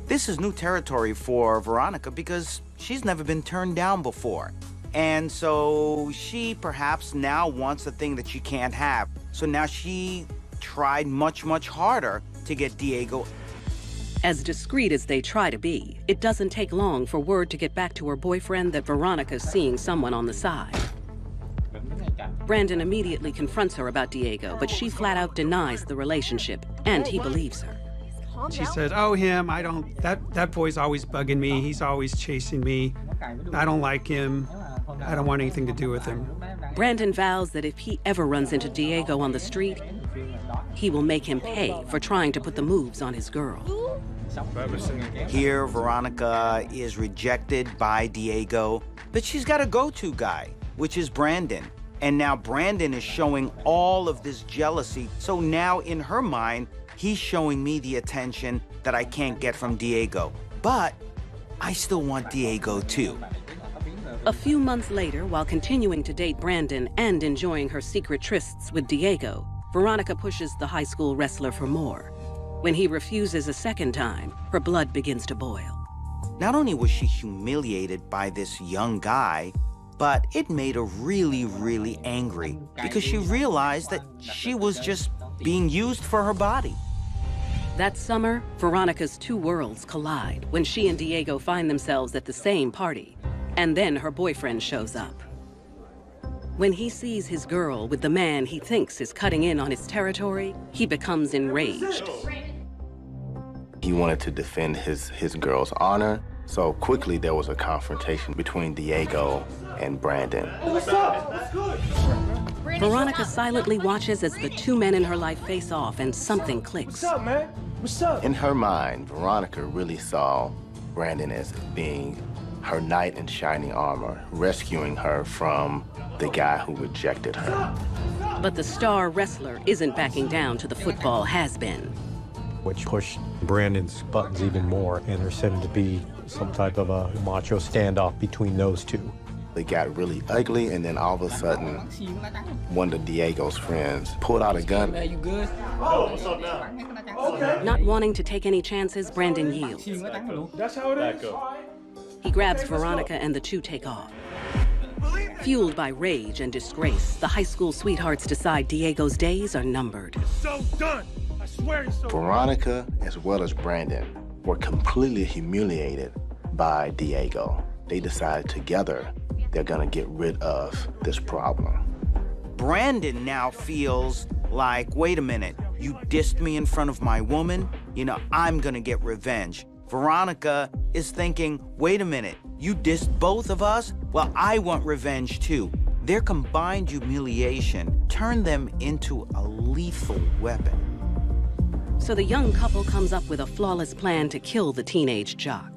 This is new territory for Veronica because she's never been turned down before. And so she perhaps now wants the thing that she can't have. So now she tried much, much harder to get Diego. As discreet as they try to be, it doesn't take long for word to get back to her boyfriend that Veronica's seeing someone on the side. Brandon immediately confronts her about Diego, but she flat out denies the relationship, and he believes her. She said, oh, him, that boy's always bugging me. He's always chasing me. I don't like him. I don't want anything to do with him. Brandon vows that if he ever runs into Diego on the street, he will make him pay for trying to put the moves on his girl. Here, Veronica is rejected by Diego, but she's got a go-to guy, which is Brandon. And now Brandon is showing all of this jealousy. So now in her mind, he's showing me the attention that I can't get from Diego. But I still want Diego too. A few months later, while continuing to date Brandon and enjoying her secret trysts with Diego, Veronica pushes the high school wrestler for more. When he refuses a second time, her blood begins to boil. Not only was she humiliated by this young guy, but it made her really, really angry because she realized that she was just being used for her body. That summer, Veronica's two worlds collide when she and Diego find themselves at the same party, and then her boyfriend shows up. When he sees his girl with the man he thinks is cutting in on his territory, he becomes enraged. He wanted to defend his girl's honor, so quickly there was a confrontation between Diego and Brandon. What's up? That's good. Veronica silently watches as the two men in her life face off and something clicks. What's up, man? What's up? In her mind, Veronica really saw Brandon as being her knight in shining armor, rescuing her from the guy who rejected her. But the star wrestler isn't backing down to the football has-been. Which pushed Brandon's buttons even more, and there seemed to be some type of a macho standoff between those two. It got really ugly, and then all of a sudden, one of Diego's friends pulled out a gun. Man, you good? Oh, what's up now? Okay. Not wanting to take any chances, Brandon yields. That's how it is. He grabs Veronica and the two take off. Fueled by rage and disgrace, the high school sweethearts decide Diego's days are numbered. So done. I swear it's so Veronica, as well as Brandon, were completely humiliated by Diego. They decided together they're gonna get rid of this problem. Brandon now feels like, wait a minute, you dissed me in front of my woman? You know, I'm gonna get revenge. Veronica is thinking, wait a minute, you dissed both of us? Well, I want revenge too. Their combined humiliation turned them into a lethal weapon. So the young couple comes up with a flawless plan to kill the teenage jock.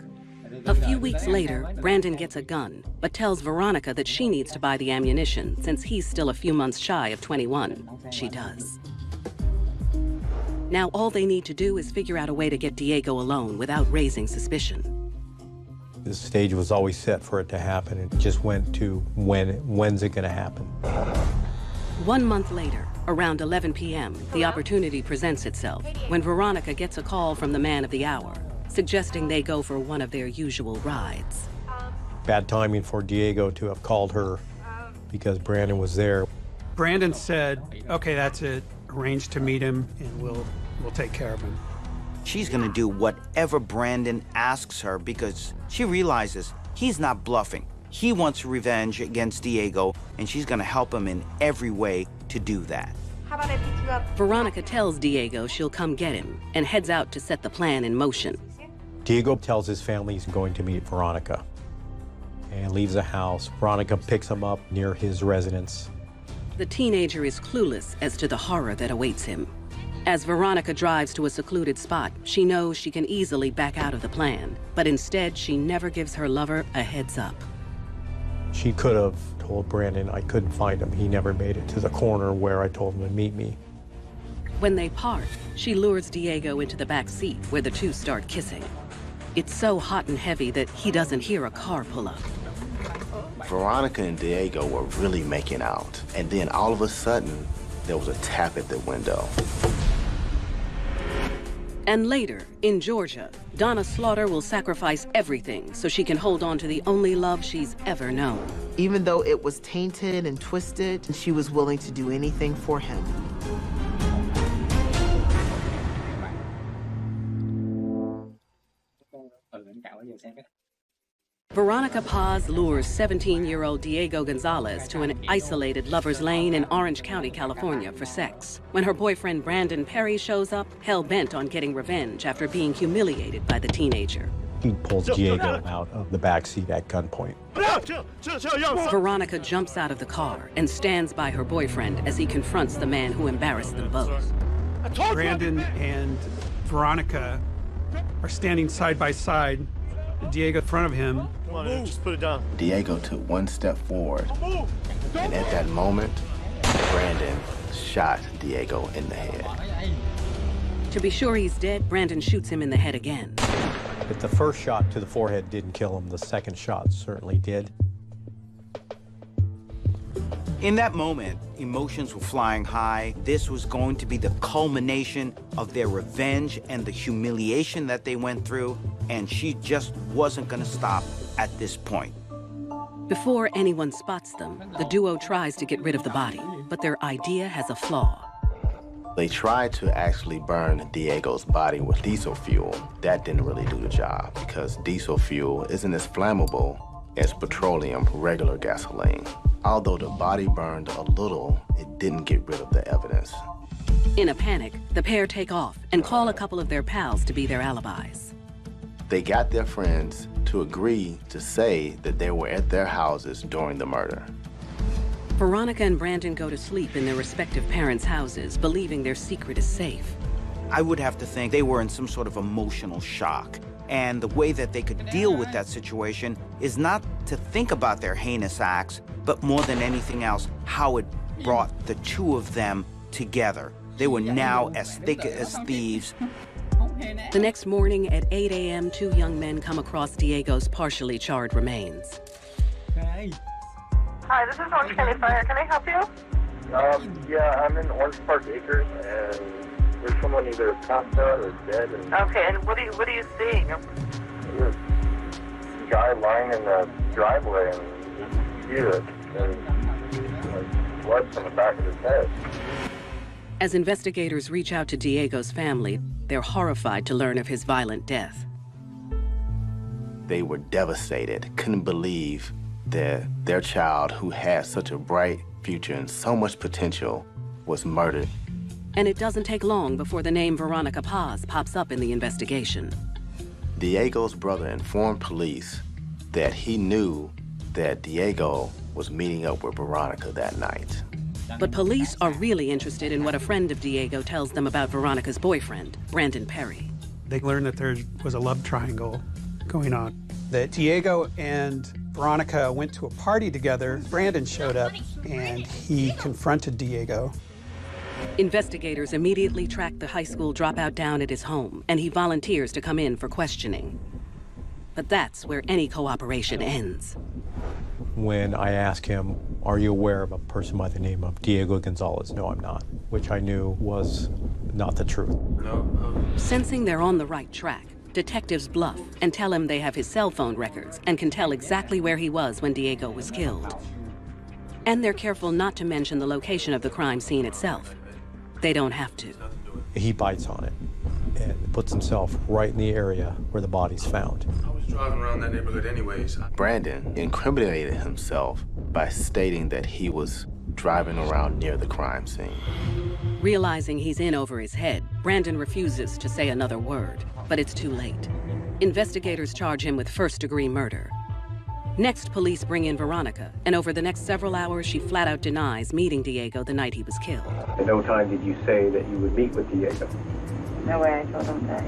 A few weeks later, Brandon gets a gun, but tells Veronica that she needs to buy the ammunition since he's still a few months shy of 21. She does. Now all they need to do is figure out a way to get Diego alone without raising suspicion. This stage was always set for it to happen. It just went to when's it gonna happen? 1 month later, around 11 p.m., the opportunity presents itself when Veronica gets a call from the man of the hour, suggesting they go for one of their usual rides. Bad timing for Diego to have called her because Brandon was there. Brandon said, okay, that's it. Arrange to meet him and we'll take care of him. She's gonna do whatever Brandon asks her because she realizes he's not bluffing. He wants revenge against Diego, and she's gonna help him in every way to do that. How about I pick you up? Veronica tells Diego she'll come get him and heads out to set the plan in motion. Diego tells his family he's going to meet Veronica and leaves the house. Veronica picks him up near his residence. The teenager is clueless as to the horror that awaits him. As Veronica drives to a secluded spot, she knows she can easily back out of the plan, but instead she never gives her lover a heads up. She could have told Brandon I couldn't find him. He never made it to the corner where I told him to meet me. When they part, she lures Diego into the back seat where the two start kissing. It's so hot and heavy that he doesn't hear a car pull up. Veronica and Diego were really making out. And then all of a sudden, there was a tap at the window. And later, in Georgia, Donna Slaughter will sacrifice everything so she can hold on to the only love she's ever known. Even though it was tainted and twisted, she was willing to do anything for him. Veronica Paz lures 17-year-old Diego Gonzalez to an isolated lover's lane in Orange County, California for sex. When her boyfriend Brandon Perry shows up, hell-bent on getting revenge after being humiliated by the teenager. He pulls Diego out of the backseat at gunpoint. Veronica jumps out of the car and stands by her boyfriend as he confronts the man who embarrassed them both. Brandon and Veronica are standing side by side. Diego in front of him. Come on, just put it down. Diego took one step forward, and at that moment, Brandon shot Diego in the head. To be sure he's dead, Brandon shoots him in the head again. If the first shot to the forehead didn't kill him, the second shot certainly did. In that moment, emotions were flying high. This was going to be the culmination of their revenge and the humiliation that they went through, and she just wasn't gonna stop at this point. Before anyone spots them, the duo tries to get rid of the body, but their idea has a flaw. They tried to actually burn Diego's body with diesel fuel. That didn't really do the job because diesel fuel isn't as flammable as petroleum, regular gasoline. Although the body burned a little, it didn't get rid of the evidence. In a panic, the pair take off and call a couple of their pals to be their alibis. They got their friends to agree to say that they were at their houses during the murder. Veronica and Brandon go to sleep in their respective parents' houses, believing their secret is safe. I would have to think they were in some sort of emotional shock. And the way that they could deal with that situation is not to think about their heinous acts, but more than anything else, how it brought the two of them together. They were now as thick as thieves. The next morning at 8 a.m., two young men come across Diego's partially charred remains. Hi, this is Orange County Fire. Can I help you? Yeah, I'm in Orange Park Acres, and there's someone either passed out or dead. And Okay, and what are you seeing? there's a guy lying in the driveway, and you can see it, and like blood from the back of his head. As investigators reach out to Diego's family, they're horrified to learn of his violent death. They were devastated, couldn't believe that their child, who had such a bright future and so much potential, was murdered. And it doesn't take long before the name Veronica Paz pops up in the investigation. Diego's brother informed police that he knew that Diego was meeting up with Veronica that night. But police are really interested in what a friend of Diego tells them about Veronica's boyfriend, Brandon Perry. They learned that there was a love triangle going on. That Diego and Veronica went to a party together. Brandon showed up and he confronted Diego. Investigators immediately track the high school dropout down at his home, and he volunteers to come in for questioning. But that's where any cooperation ends. When I asked him, are you aware of a person by the name of Diego Gonzalez? No, I'm not, which I knew was not the truth. Sensing they're on the right track, detectives bluff and tell him they have his cell phone records and can tell exactly where he was when Diego was killed. And they're careful not to mention the location of the crime scene itself. They don't have to. He bites on it and puts himself right in the area where the body's found. I was driving around that neighborhood anyways. Brandon incriminated himself by stating that he was driving around near the crime scene. Realizing he's in over his head, Brandon refuses to say another word, but it's too late. Investigators charge him with first-degree murder. Next, police bring in Veronica, and over the next several hours, she flat out denies meeting Diego the night he was killed. At no time did you say that you would meet with Diego. No way. I told him that,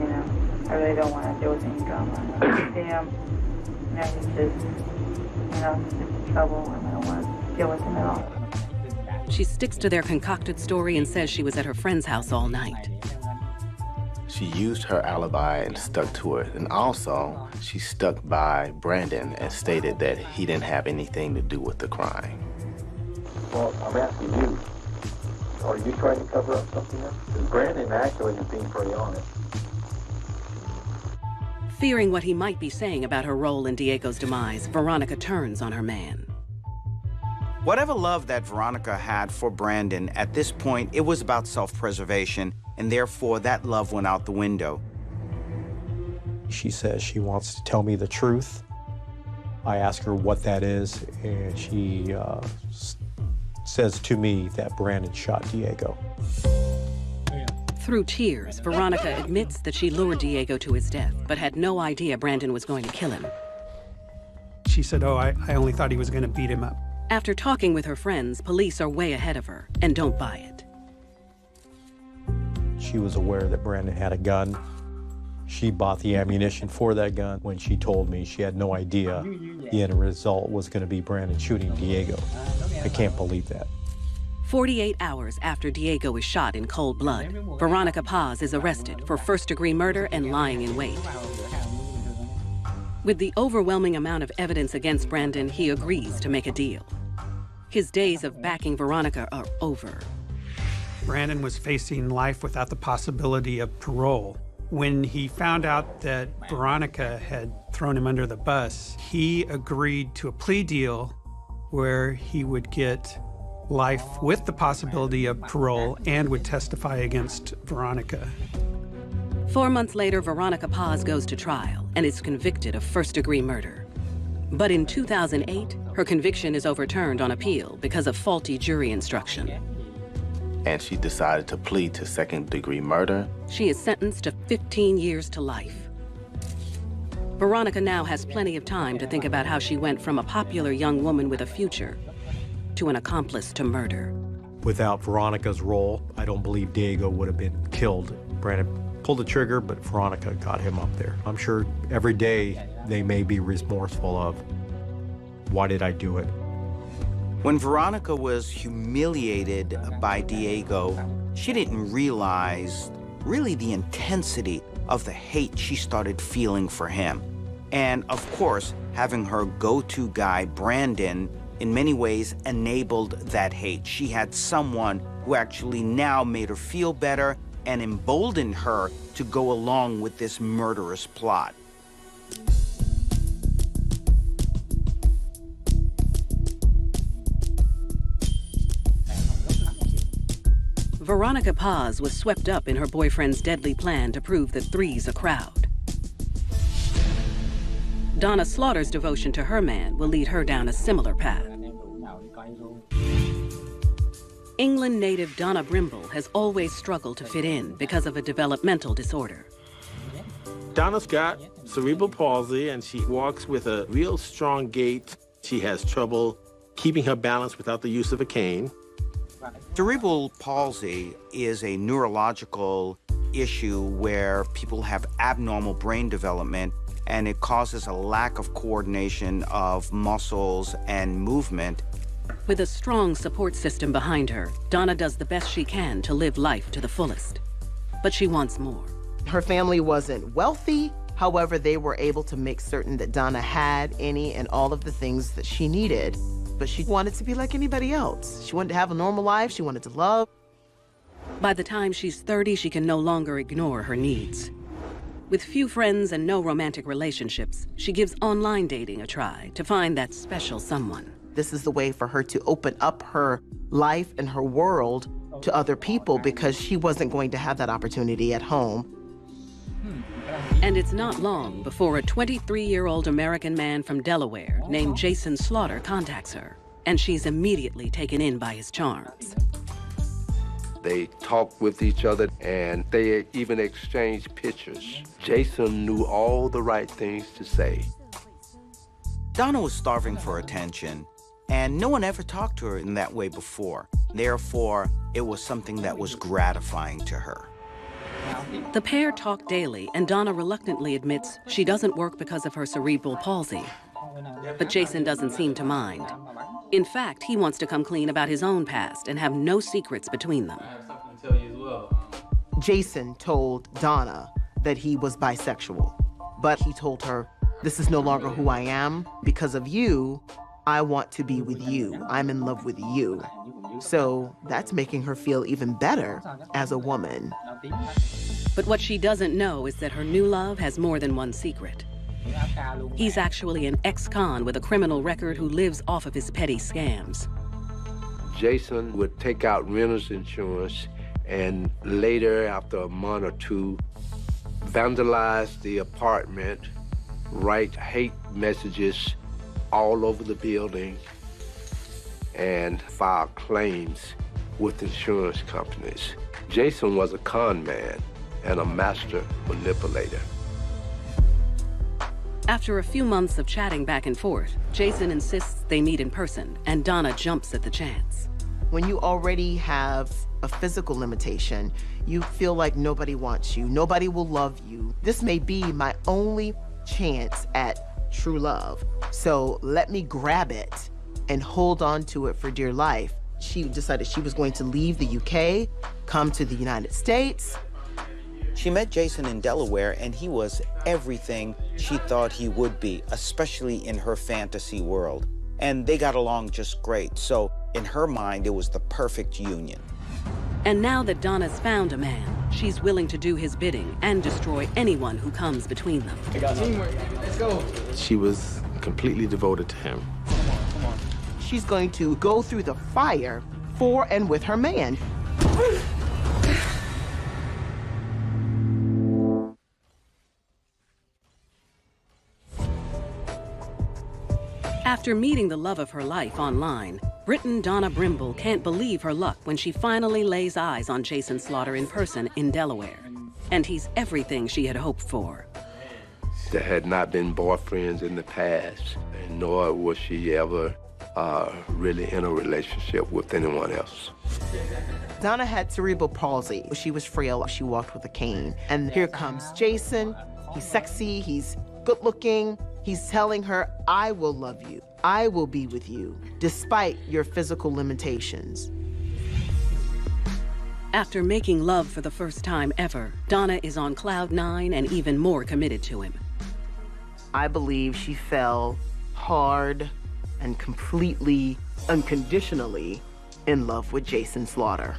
I really don't want to deal with any drama. Damn, he's just, just trouble, and I don't want to deal with him at all. She sticks to their concocted story and says she was at her friend's house all night. She used her alibi and stuck to it. And also, she stuck by Brandon and stated that he didn't have anything to do with the crime. Well, I'm asking you, are you trying to cover up something else? Because Brandon actually is being pretty honest. Fearing what he might be saying about her role in Diego's demise, Veronica turns on her man. Whatever love that Veronica had for Brandon, at this point, it was about self-preservation, and therefore that love went out the window. She says she wants to tell me the truth. I ask her what that is, and she says to me that Brandon shot Diego. Through tears, Veronica admits that she lured Diego to his death, but had no idea Brandon was going to kill him. She said, I only thought he was going to beat him up. After talking with her friends, police are way ahead of her and don't buy it. She was aware that Brandon had a gun. She bought the ammunition for that gun. When she told me, she had no idea the end result was going to be Brandon shooting Diego. I can't believe that. 48 hours after Diego is shot in cold blood, Veronica Paz is arrested for first-degree murder and lying in wait. With the overwhelming amount of evidence against Brandon, he agrees to make a deal. His days of backing Veronica are over. Brandon was facing life without the possibility of parole. When he found out that Veronica had thrown him under the bus, he agreed to a plea deal where he would get life with the possibility of parole and would testify against Veronica. 4 months later, Veronica Paz goes to trial and is convicted of first-degree murder. But in 2008, her conviction is overturned on appeal because of faulty jury instruction. And she decided to plead to second-degree murder. She is sentenced to 15 years to life. Veronica now has plenty of time to think about how she went from a popular young woman with a future to an accomplice to murder. Without Veronica's role, I don't believe Diego would have been killed. Brandon pulled the trigger, but Veronica got him up there. I'm sure every day they may be remorseful of, why did I do it? When Veronica was humiliated by Diego, she didn't realize really the intensity of the hate she started feeling for him. And of course, having her go-to guy, Brandon, in many ways enabled that hate. She had someone who actually now made her feel better and emboldened her to go along with this murderous plot. Veronica Paz was swept up in her boyfriend's deadly plan to prove that three's a crowd. Donna Slaughter's devotion to her man will lead her down a similar path. England native Donna Brimble has always struggled to fit in because of a developmental disorder. Donna's got cerebral palsy, and she walks with a real strong gait. She has trouble keeping her balance without the use of a cane. Cerebral palsy is a neurological issue where people have abnormal brain development, and it causes a lack of coordination of muscles and movement. With a strong support system behind her, Donna does the best she can to live life to the fullest. But she wants more. Her family wasn't wealthy. However, they were able to make certain that Donna had any and all of the things that she needed. But she wanted to be like anybody else. She wanted to have a normal life. She wanted to love. By the time she's 30, she can no longer ignore her needs. With few friends and no romantic relationships, she gives online dating a try to find that special someone. This is the way for her to open up her life and her world to other people because she wasn't going to have that opportunity at home. And it's not long before a 23-year-old American man from Delaware named Jason Slaughter contacts her, and she's immediately taken in by his charms. They talked with each other, and they even exchanged pictures. Jason knew all the right things to say. Donna was starving for attention, and no one ever talked to her in that way before. Therefore, it was something that was gratifying to her. The pair talk daily, and Donna reluctantly admits she doesn't work because of her cerebral palsy. But Jason doesn't seem to mind. In fact, he wants to come clean about his own past and have no secrets between them. Jason told Donna that he was bisexual, but he told her, this is no longer who I am. Because of you, I want to be with you. I'm in love with you. So that's making her feel even better as a woman. But what she doesn't know is that her new love has more than one secret. He's actually an ex-con with a criminal record who lives off of his petty scams. Jason would take out renter's insurance and later, after a month or two, vandalize the apartment, write hate messages all over the building, and file claims with insurance companies. Jason was a con man and a master manipulator. After a few months of chatting back and forth, Jason insists they meet in person, and Donna jumps at the chance. When you already have a physical limitation, you feel like nobody wants you, nobody will love you. This may be my only chance at true love. So let me grab it and hold on to it for dear life. She decided she was going to leave the UK, come to the United States. She met Jason in Delaware, and he was everything she thought he would be, especially in her fantasy world. And they got along just great. So in her mind, it was the perfect union. And now that Donna's found a man, she's willing to do his bidding and destroy anyone who comes between them. Let's go. She was completely devoted to him. She's going to go through the fire for and with her man. After meeting the love of her life online, Briton Donna Brimble can't believe her luck when she finally lays eyes on Jason Slaughter in person in Delaware. And he's everything she had hoped for. There had not been boyfriends in the past, and nor was she ever really in a relationship with anyone else. Donna had cerebral palsy. She was frail. She walked with a cane. And here comes Jason. He's sexy. He's good looking. He's telling her, I will love you. I will be with you, despite your physical limitations. After making love for the first time ever, Donna is on cloud 9 and even more committed to him. I believe she fell hard and completely, unconditionally in love with Jason Slaughter.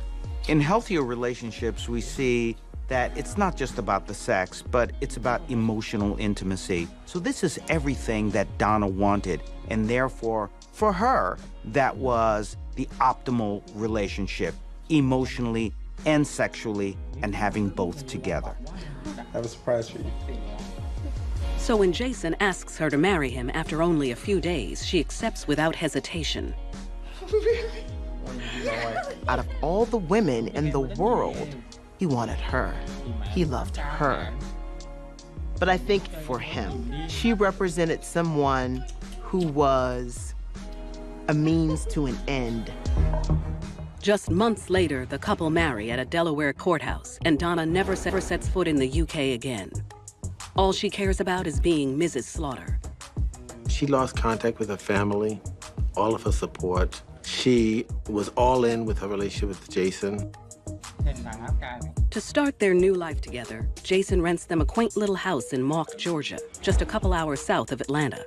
In healthier relationships, we see that it's not just about the sex, but it's about emotional intimacy. So this is everything that Donna wanted, and therefore, for her, that was the optimal relationship, emotionally and sexually, and having both together. I have a surprise for you. So when Jason asks her to marry him after only a few days, she accepts without hesitation. Out of all the women in the world, he wanted her. He loved her. But I think for him, she represented someone who was a means to an end. Just months later, the couple marry at a Delaware courthouse, and Donna never sets foot in the UK again. All she cares about is being Mrs. Slaughter. She lost contact with her family, all of her support. She was all in with her relationship with Jason. To start their new life together, Jason rents them a quaint little house in Mock, Georgia, just a couple hours south of Atlanta.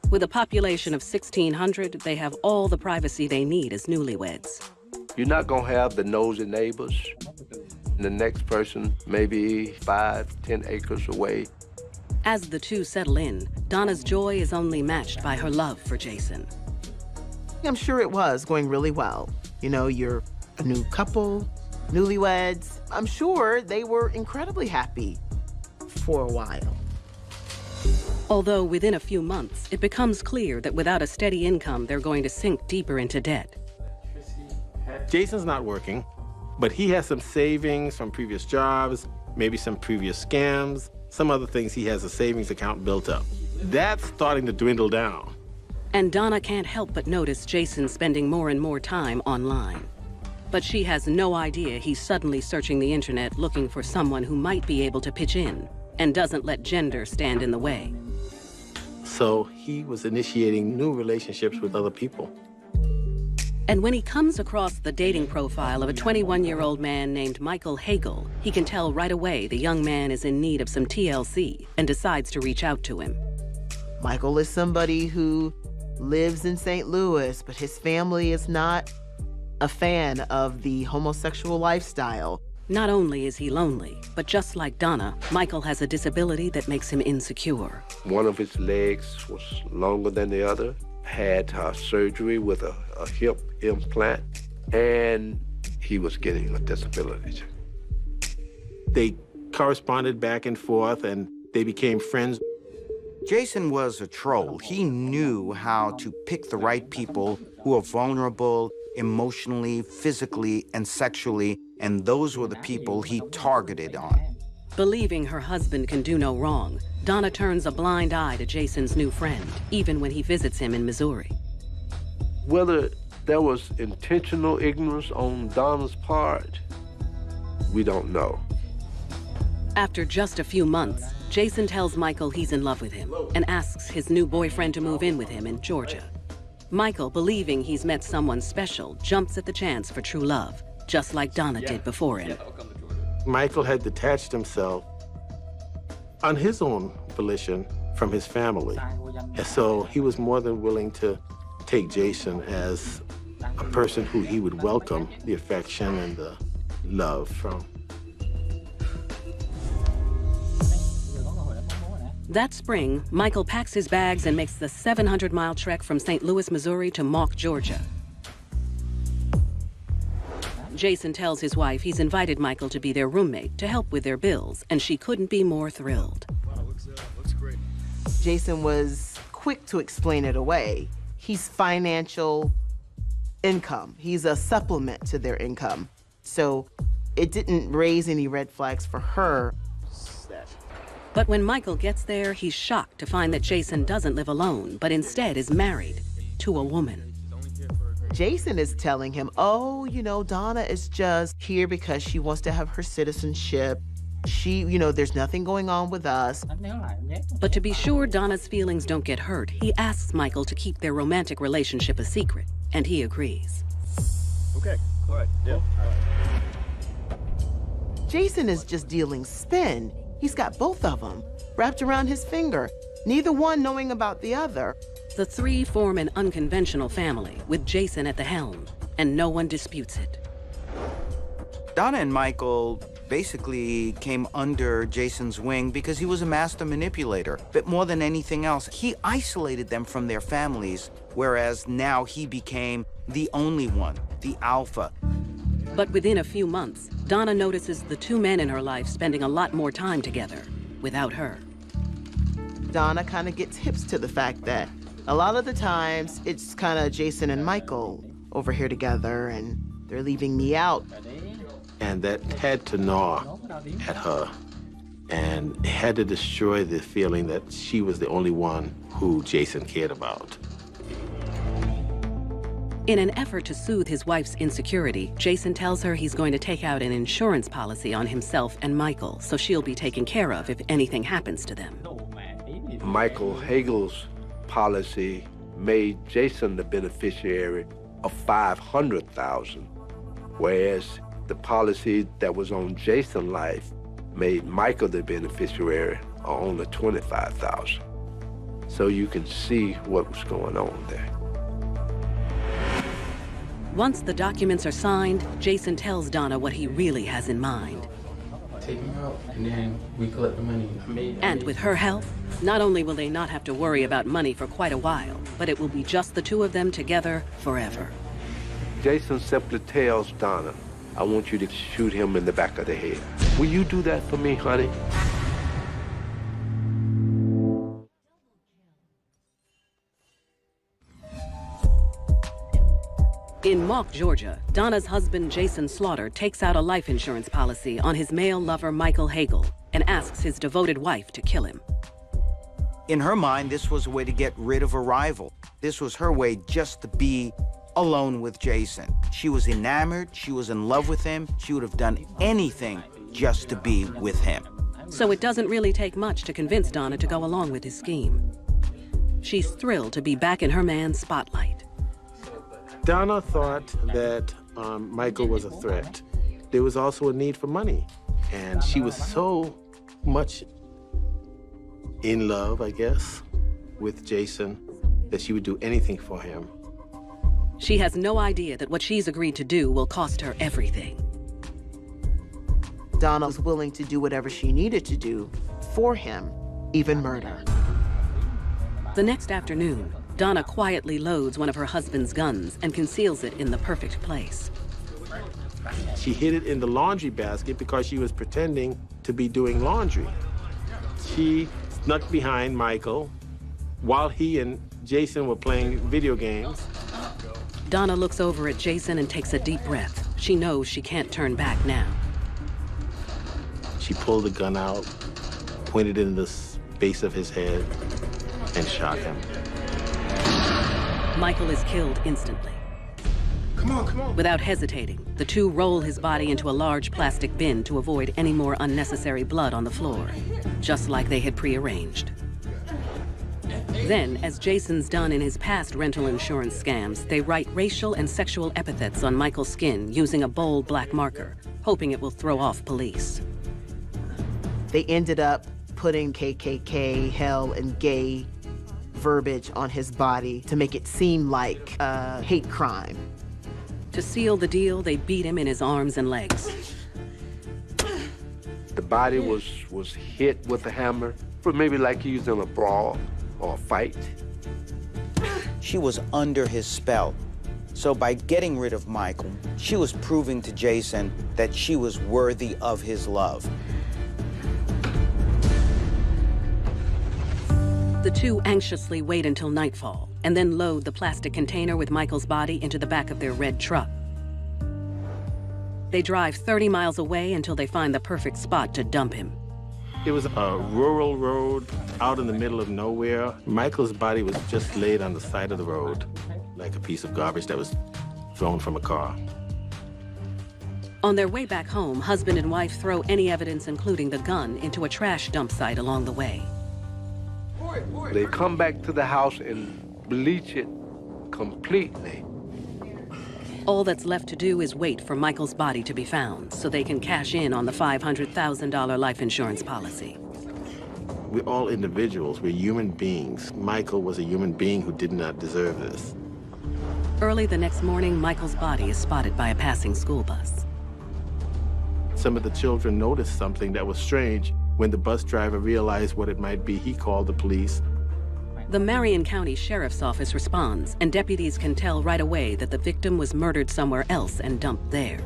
With a population of 1,600, they have all the privacy they need as newlyweds. You're not gonna have the nosy neighbors. The next person maybe 5-10 acres away. As the two settle in, Donna's joy is only matched by her love for Jason. I'm sure it was going really well. You know, you're a new couple, newlyweds. I'm sure they were incredibly happy for a while. Although within a few months, it becomes clear that without a steady income, they're going to sink deeper into debt. Jason's not working, but he has some savings from previous jobs, maybe some previous scams, some other things. He has a savings account built up. That's starting to dwindle down. And Donna can't help but notice Jason spending more and more time online. But she has no idea he's suddenly searching the internet looking for someone who might be able to pitch in and doesn't let gender stand in the way. So he was initiating new relationships with other people. And when he comes across the dating profile of a 21-year-old man named Michael Hagel, he can tell right away the young man is in need of some TLC and decides to reach out to him. Michael is somebody who lives in St. Louis, but his family is not a fan of the homosexual lifestyle. Not only is he lonely, but just like Donna, Michael has a disability that makes him insecure. One of his legs was longer than the other, had surgery with a hip implant, and he was getting a disability. They corresponded back and forth, and they became friends. Jason was a troll. He knew how to pick the right people who are vulnerable emotionally, physically, and sexually, and those were the people he targeted on. Believing her husband can do no wrong, Donna turns a blind eye to Jason's new friend, even when he visits him in Missouri. Whether there was intentional ignorance on Donna's part, we don't know. After just a few months, Jason tells Michael he's in love with him and asks his new boyfriend to move in with him in Georgia. Michael, believing he's met someone special, jumps at the chance for true love, just like Donna did before him. Michael had detached himself on his own volition from his family. And so he was more than willing to take Jason as a person who he would welcome the affection and the love from. That spring, Michael packs his bags and makes the 700-mile trek from St. Louis, Missouri to Mock, Georgia. Jason tells his wife he's invited Michael to be their roommate to help with their bills, and she couldn't be more thrilled. Wow, looks great. Jason was quick to explain it away. He's financial income. He's a supplement to their income. So it didn't raise any red flags for her. But when Michael gets there, he's shocked to find that Jason doesn't live alone, but instead is married to a woman. Jason is telling him, oh, you know, Donna is just here because she wants to have her citizenship. She, you know, there's nothing going on with us. But to be sure Donna's feelings don't get hurt, he asks Michael to keep their romantic relationship a secret, and he agrees. Okay, all right, yeah. All right. Jason is just dealing spin. He's got both of them wrapped around his finger, neither one knowing about the other. The three form an unconventional family, with Jason at the helm, and no one disputes it. Donna and Michael basically came under Jason's wing because he was a master manipulator. But more than anything else, he isolated them from their families, whereas now he became the only one, the alpha. But within a few months, Donna notices the two men in her life spending a lot more time together without her. Donna kind of gets hips to the fact that a lot of the times it's kind of Jason and Michael over here together and they're leaving me out. And that had to gnaw at her and had to destroy the feeling that she was the only one who Jason cared about. In an effort to soothe his wife's insecurity, Jason tells her he's going to take out an insurance policy on himself and Michael, so she'll be taken care of if anything happens to them. Michael Hagel's policy made Jason the beneficiary of $500,000, whereas the policy that was on Jason's life made Michael the beneficiary of only $25,000. So you can see what was going on there. Once the documents are signed, Jason tells Donna what he really has in mind. Take me out, and then we collect the money. And with her help, not only will they not have to worry about money for quite a while, but it will be just the two of them together forever. Jason simply tells Donna, I want you to shoot him in the back of the head. Will you do that for me, honey? In Mock, Georgia, Donna's husband, Jason Slaughter, takes out a life insurance policy on his male lover, Michael Hagel, and asks his devoted wife to kill him. In her mind, this was a way to get rid of a rival. This was her way just to be alone with Jason. She was enamored, she was in love with him, she would have done anything just to be with him. So it doesn't really take much to convince Donna to go along with his scheme. She's thrilled to be back in her man's spotlight. Donna thought that Michael was a threat. There was also a need for money. And she was so much in love, I guess, with Jason that she would do anything for him. She has no idea that what she's agreed to do will cost her everything. Donna was willing to do whatever she needed to do for him, even murder. The next afternoon, Donna quietly loads one of her husband's guns and conceals it in the perfect place. She hid it in the laundry basket because she was pretending to be doing laundry. She snuck behind Michael while he and Jason were playing video games. Donna looks over at Jason and takes a deep breath. She knows she can't turn back now. She pulled the gun out, pointed it in the base of his head, and shot him. Michael is killed instantly. Come on, come on. Without hesitating, the two roll his body into a large plastic bin to avoid any more unnecessary blood on the floor, just like they had prearranged. Then, as Jason's done in his past rental insurance scams, they write racial and sexual epithets on Michael's skin using a bold black marker, hoping it will throw off police. They ended up putting KKK, hell, and gay verbiage on his body to make it seem like a hate crime. To seal the deal, they beat him in his arms and legs. The body was hit with a hammer, but maybe like he was in a brawl or a fight. She was under his spell. So by getting rid of Michael, she was proving to Jason that she was worthy of his love. The two anxiously wait until nightfall and then load the plastic container with Michael's body into the back of their red truck. They drive 30 miles away until they find the perfect spot to dump him. It was a rural road out in the middle of nowhere. Michael's body was just laid on the side of the road. like a piece of garbage that was thrown from a car. On their way back home, husband and wife throw any evidence, including the gun, into a trash dump site along the way. They come back to the house and bleach it completely. All that's left to do is wait for Michael's body to be found so they can cash in on the $500,000 life insurance policy. We're all individuals. We're human beings. Michael was a human being who did not deserve this. Early the next morning, Michael's body is spotted by a passing school bus. Some of the children noticed something that was strange. When the bus driver realized what it might be, he called the police. The Marion County Sheriff's Office responds, and deputies can tell right away that the victim was murdered somewhere else and dumped there.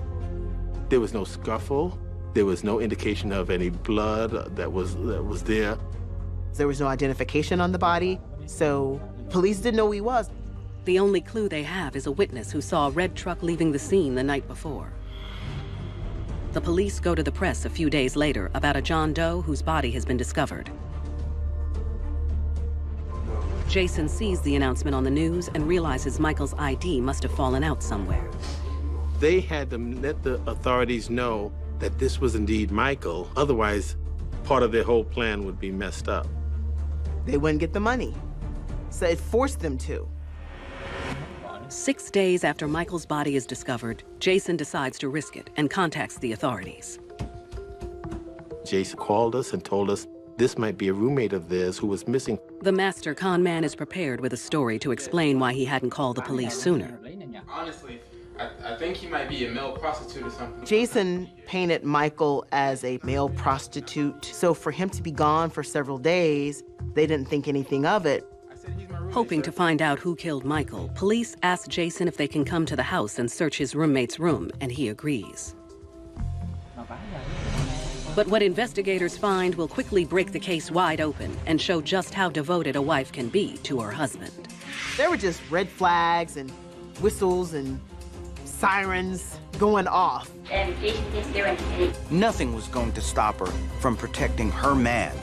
There was no scuffle. There was no indication of any blood that was there. There was no identification on the body, so police didn't know who he was. The only clue they have is a witness who saw a red truck leaving the scene the night before. The police go to the press a few days later about a John Doe whose body has been discovered. Jason sees the announcement on the news and realizes Michael's ID must have fallen out somewhere. They had to let the authorities know that this was indeed Michael. Otherwise, part of their whole plan would be messed up. They wouldn't get the money, so it forced them to. 6 days after Michael's body is discovered, Jason decides to risk it and contacts the authorities. Jason called us and told us this might be a roommate of theirs who was missing. The master con man is prepared with a story to explain why he hadn't called the police sooner. Honestly, I think he might be a male prostitute or something. Jason painted Michael as a male prostitute, so for him to be gone for several days, they didn't think anything of it. Hoping to find out who killed Michael, police ask Jason if they can come to the house and search his roommate's room, and he agrees. But what investigators find will quickly break the case wide open and show just how devoted a wife can be to her husband. There were just red flags and whistles and sirens going off. Nothing was going to stop her from protecting her man.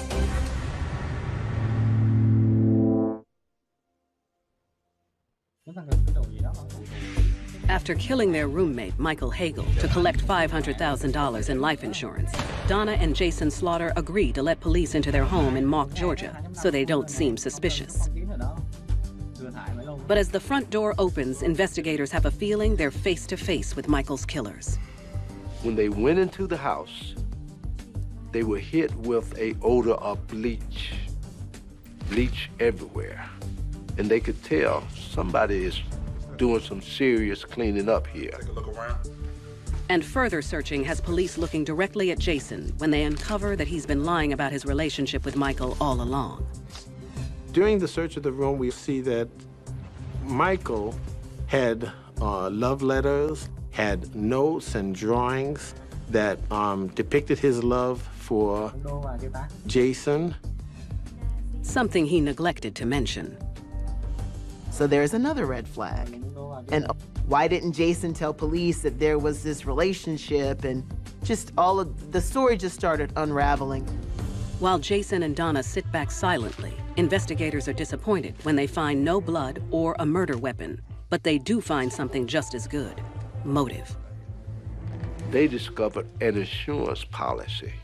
After killing their roommate, Michael Hagel, to collect $500,000 in life insurance, Donna and Jason Slaughter agree to let police into their home in Mock, Georgia, so they don't seem suspicious. But as the front door opens, investigators have a feeling they're face to face with Michael's killers. When they went into the house, they were hit with an odor of bleach. Bleach everywhere. And they could tell somebody is doing some serious cleaning up here. Take a look around. And further searching has police looking directly at Jason when they uncover that he's been lying about his relationship with Michael all along. During the search of the room, we see that Michael had love letters, had notes and drawings that depicted his love for Jason. Something he neglected to mention. So there's another red flag. And why didn't Jason tell police that there was this relationship? And just all of the story just started unraveling. While Jason and Donna sit back silently, investigators are disappointed when they find no blood or a murder weapon. But they do find something just as good: motive. They discovered an insurance policy.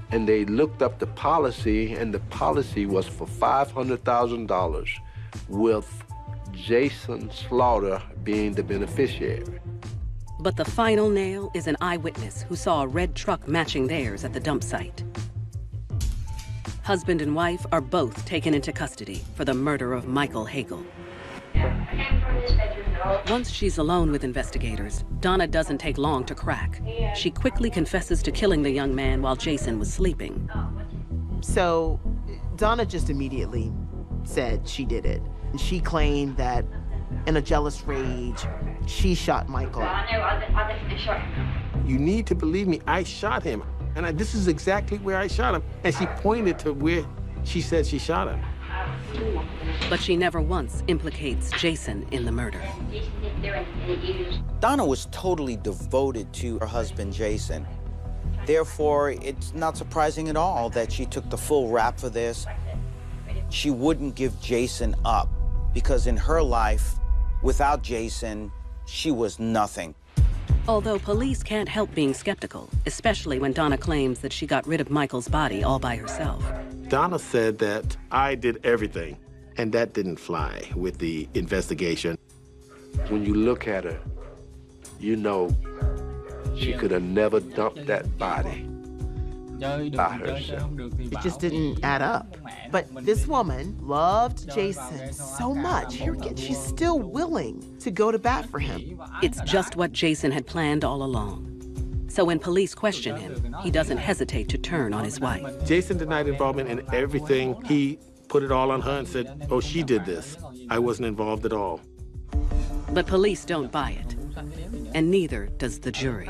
And they looked up the policy, and the policy was for $500,000 with Jason Slaughter being the beneficiary. But the final nail is an eyewitness who saw a red truck matching theirs at the dump site. Husband and wife are both taken into custody for the murder of Michael Hagel. Once she's alone with investigators, Donna doesn't take long to crack. She quickly confesses to killing the young man while Jason was sleeping. So Donna just immediately said she did it. And she claimed that in a jealous rage, she shot Michael. You need to believe me, I shot him. And this is exactly where I shot him. And she pointed to where she said she shot him. But she never once implicates Jason in the murder. Donna was totally devoted to her husband, Jason. Therefore, it's not surprising at all that she took the full rap for this. She wouldn't give Jason up because in her life, Without Jason, she was nothing. Although police can't help being skeptical, especially when Donna claims that she got rid of Michael's body all by herself. Donna said that I did everything, and that didn't fly with the investigation. When you look at her, you know she could have never dumped that body by herself. It just didn't add up. But this woman loved Jason so much. Here again, she's still willing to go to bat for him. It's just what Jason had planned all along. So when police question him, he doesn't hesitate to turn on his wife. Jason denied involvement in everything. He put it all on her and said, oh, she did this. I wasn't involved at all. But police don't buy it, and neither does the jury.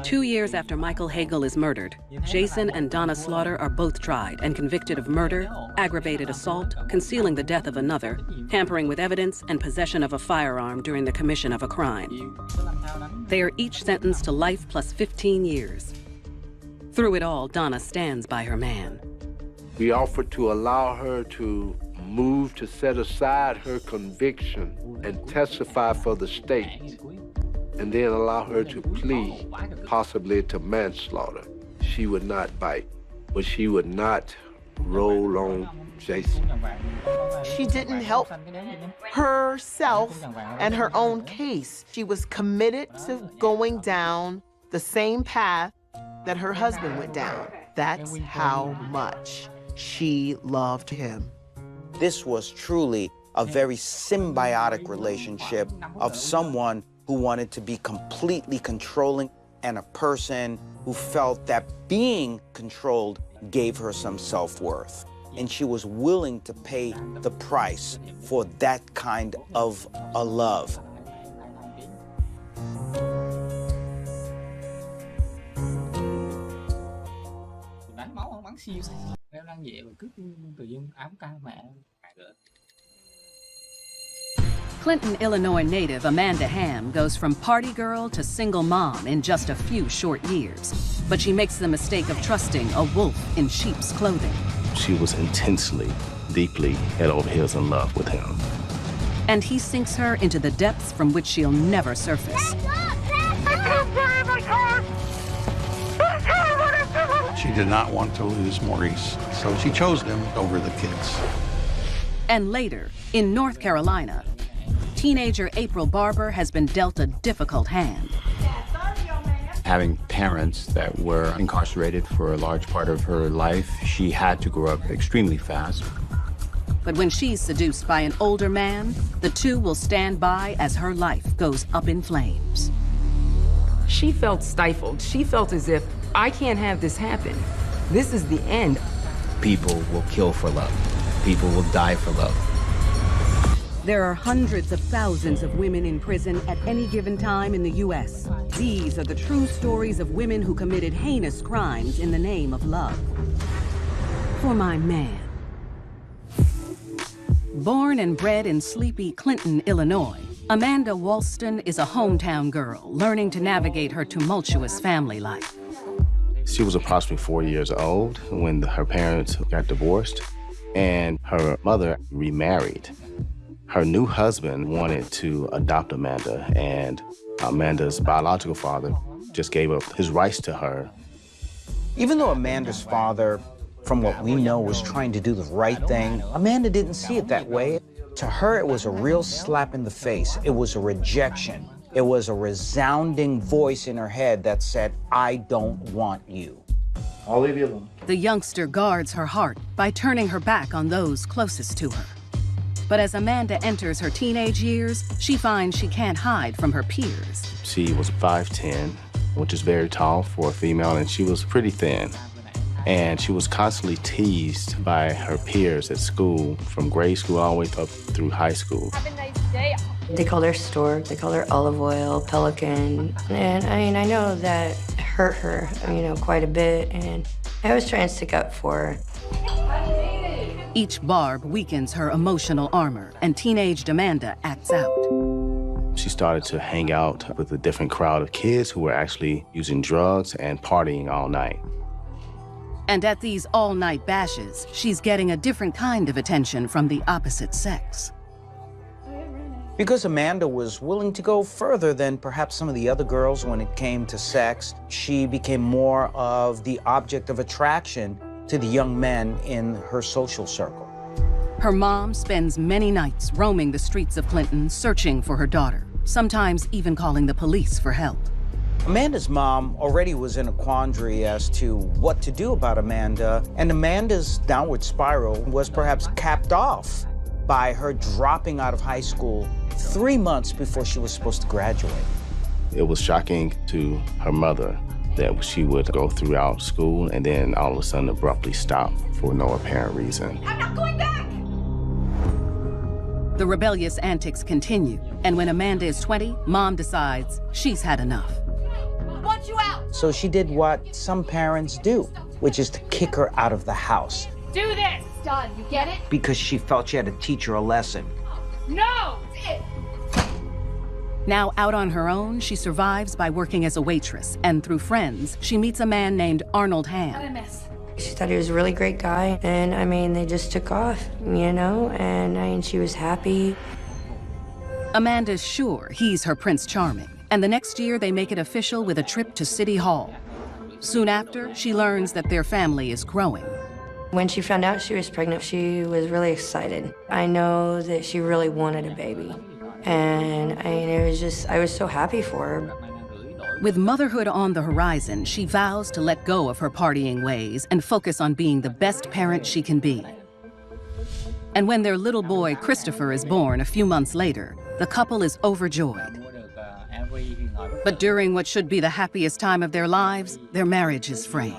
2 years after Michael Hagel is murdered, Jason and Donna Slaughter are both tried and convicted of murder, aggravated assault, concealing the death of another, tampering with evidence, and possession of a firearm during the commission of a crime. They are each sentenced to life plus 15 years. Through it all, Donna stands by her man. We offered to allow her to move to set aside her conviction and testify for the state, and then allow her to plead, possibly to manslaughter. She would not bite, but she would not roll on Jason. She didn't help herself and her own case. She was committed to going down the same path that her husband went down. That's how much she loved him. This was truly a very symbiotic relationship of someone who wanted to be completely controlling and a person who felt that being controlled gave her some self-worth. And she was willing to pay the price for that kind of a love. Clinton, Illinois native Amanda Ham goes from party girl to single mom in just a few short years. But she makes the mistake of trusting a wolf in sheep's clothing. She was intensely, deeply head over heels in love with him. And he sinks her into the depths from which she'll never surface. She did not want to lose Maurice, so she chose him over the kids. And later, in North Carolina, teenager April Barber has been dealt a difficult hand. Having parents that were incarcerated for a large part of her life, she had to grow up extremely fast. But when she's seduced by an older man, the two will stand by as her life goes up in flames. She felt stifled. She felt as if, I can't have this happen. This is the end. People will kill for love. People will die for love. There are hundreds of thousands of women in prison at any given time in the U.S. These are the true stories of women who committed heinous crimes in the name of love. For my man. Born and bred in sleepy Clinton, Illinois, Amanda Walston is a hometown girl learning to navigate her tumultuous family life. She was approximately 4 years old when her parents got divorced, and her mother remarried. Her new husband wanted to adopt Amanda, and Amanda's biological father just gave up his rights to her. Even though Amanda's father, from what we know, was trying to do the right thing, Amanda didn't see it that way. To her, it was a real slap in the face. It was a rejection. It was a resounding voice in her head that said, I don't want you. The youngster guards her heart by turning her back on those closest to her. But as Amanda enters her teenage years, she finds she can't hide from her peers. She was 5'10", which is very tall for a female, and she was pretty thin. And she was constantly teased by her peers at school, from grade school all the way up through high school. Have a nice day. They called her Stork, they called her Olive Oil, Pelican. And I know that hurt her, quite a bit, and I was trying to stick up for her. Each barb weakens her emotional armor, and teenaged Amanda acts out. She started to hang out with a different crowd of kids who were actually using drugs and partying all night. And at these all-night bashes, she's getting a different kind of attention from the opposite sex. Because Amanda was willing to go further than perhaps some of the other girls when it came to sex, she became more of the object of attraction to the young men in her social circle. Her mom spends many nights roaming the streets of Clinton searching for her daughter, sometimes even calling the police for help. Amanda's mom already was in a quandary as to what to do about Amanda, and Amanda's downward spiral was perhaps capped off by her dropping out of high school 3 months before she was supposed to graduate. It was shocking to her mother that she would go throughout school and then all of a sudden abruptly stop for no apparent reason. I'm not going back! The rebellious antics continue, and when Amanda is 20, Mom decides she's had enough. Want you out! So she did what some parents do, which is to kick her out of the house. Do this! Done, you get it? Because she felt she had to teach her a lesson. No! Now out on her own, she survives by working as a waitress, and through friends, she meets a man named Arnold Hamm. What I miss? She thought he was a really great guy, and I mean, they just took off, you know, and I mean, she was happy. Amanda's sure he's her Prince Charming, and the next year they make it official with a trip to City Hall. Soon after, she learns that their family is growing. When she found out she was pregnant, she was really excited. I know that she really wanted a baby. And I mean, it was just, I was so happy for her. With motherhood on the horizon, she vows to let go of her partying ways and focus on being the best parent she can be. And when their little boy, Christopher, is born a few months later, the couple is overjoyed. But during what should be the happiest time of their lives, their marriage is frayed.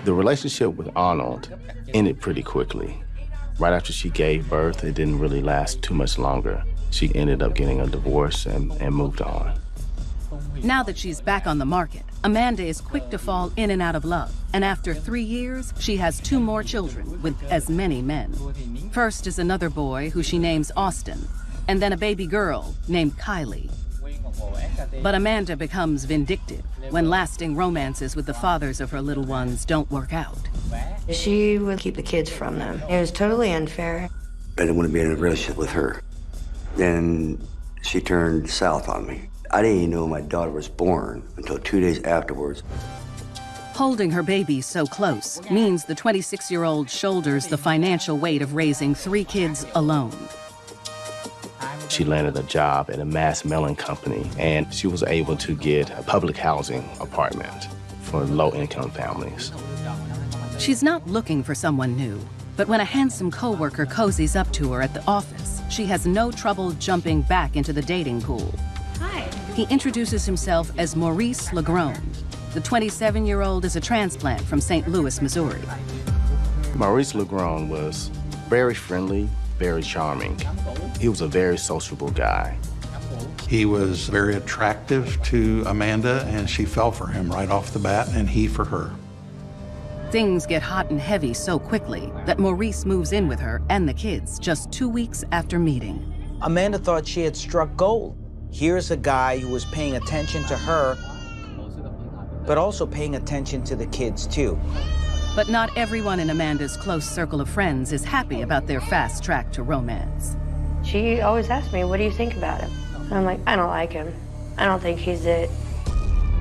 The relationship with Arnold ended pretty quickly. Right after she gave birth, it didn't really last too much longer. She ended up getting a divorce and moved on. Now that she's back on the market, Amanda is quick to fall in and out of love. And after 3 years, she has 2 more children with as many men. First is another boy who she names Austin, and then a baby girl named Kylie. But Amanda becomes vindictive when lasting romances with the fathers of her little ones don't work out. She would keep the kids from them. It was totally unfair. I didn't want to be in a relationship with her. Then she turned south on me. I didn't even know my daughter was born until 2 days afterwards. Holding her baby so close means the 26-year-old shoulders the financial weight of raising 3 kids alone. She landed a job at a mass mailing company, and she was able to get a public housing apartment for low-income families. She's not looking for someone new, but when a handsome coworker cozies up to her at the office, she has no trouble jumping back into the dating pool. Hi. He introduces himself as Maurice Legrone. The 27-year-old is a transplant from St. Louis, Missouri. Maurice Legrone was very friendly, very charming. He was a very sociable guy. He was very attractive to Amanda, and she fell for him right off the bat, and he for her. Things get hot and heavy so quickly that Maurice moves in with her and the kids just 2 weeks after meeting. Amanda thought she had struck gold. Here's a guy who was paying attention to her, but also paying attention to the kids too. But not everyone in Amanda's close circle of friends is happy about their fast track to romance. She always asks me, what do you think about him? And I'm like, I don't like him. I don't think he's it.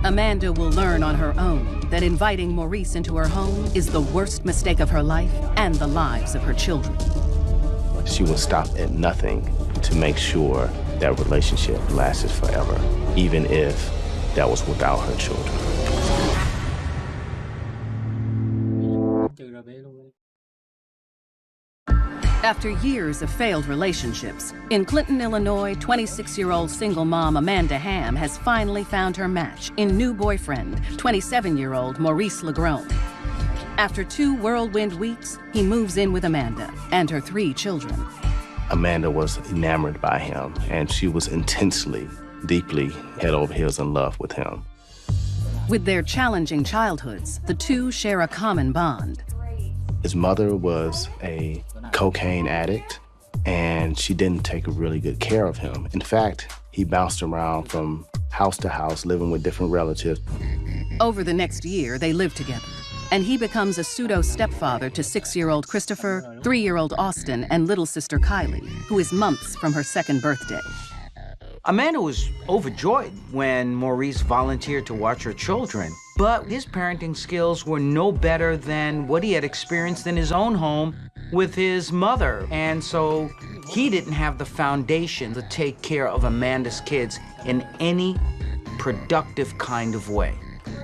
Amanda will learn on her own that inviting Maurice into her home is the worst mistake of her life and the lives of her children. She would stop at nothing to make sure that relationship lasted forever, even if that was without her children. After years of failed relationships, in Clinton, Illinois, 26-year-old single mom Amanda Hamm has finally found her match in new boyfriend, 27-year-old Maurice Legrone. After 2 whirlwind weeks, he moves in with Amanda and her 3 children. Amanda was enamored by him, and she was intensely, deeply head over heels in love with him. With their challenging childhoods, the two share a common bond. His mother was a cocaine addict, and she didn't take really good care of him. In fact, he bounced around from house to house, living with different relatives. Over the next year, they lived together. and he becomes a pseudo-stepfather to 6-year-old Christopher, 3-year-old Austin, and little sister Kylie, who is months from her 2nd birthday. Amanda was overjoyed when Maurice volunteered to watch her children, but his parenting skills were no better than what he had experienced in his own home with his mother, and so he didn't have the foundation to take care of Amanda's kids in any productive kind of way.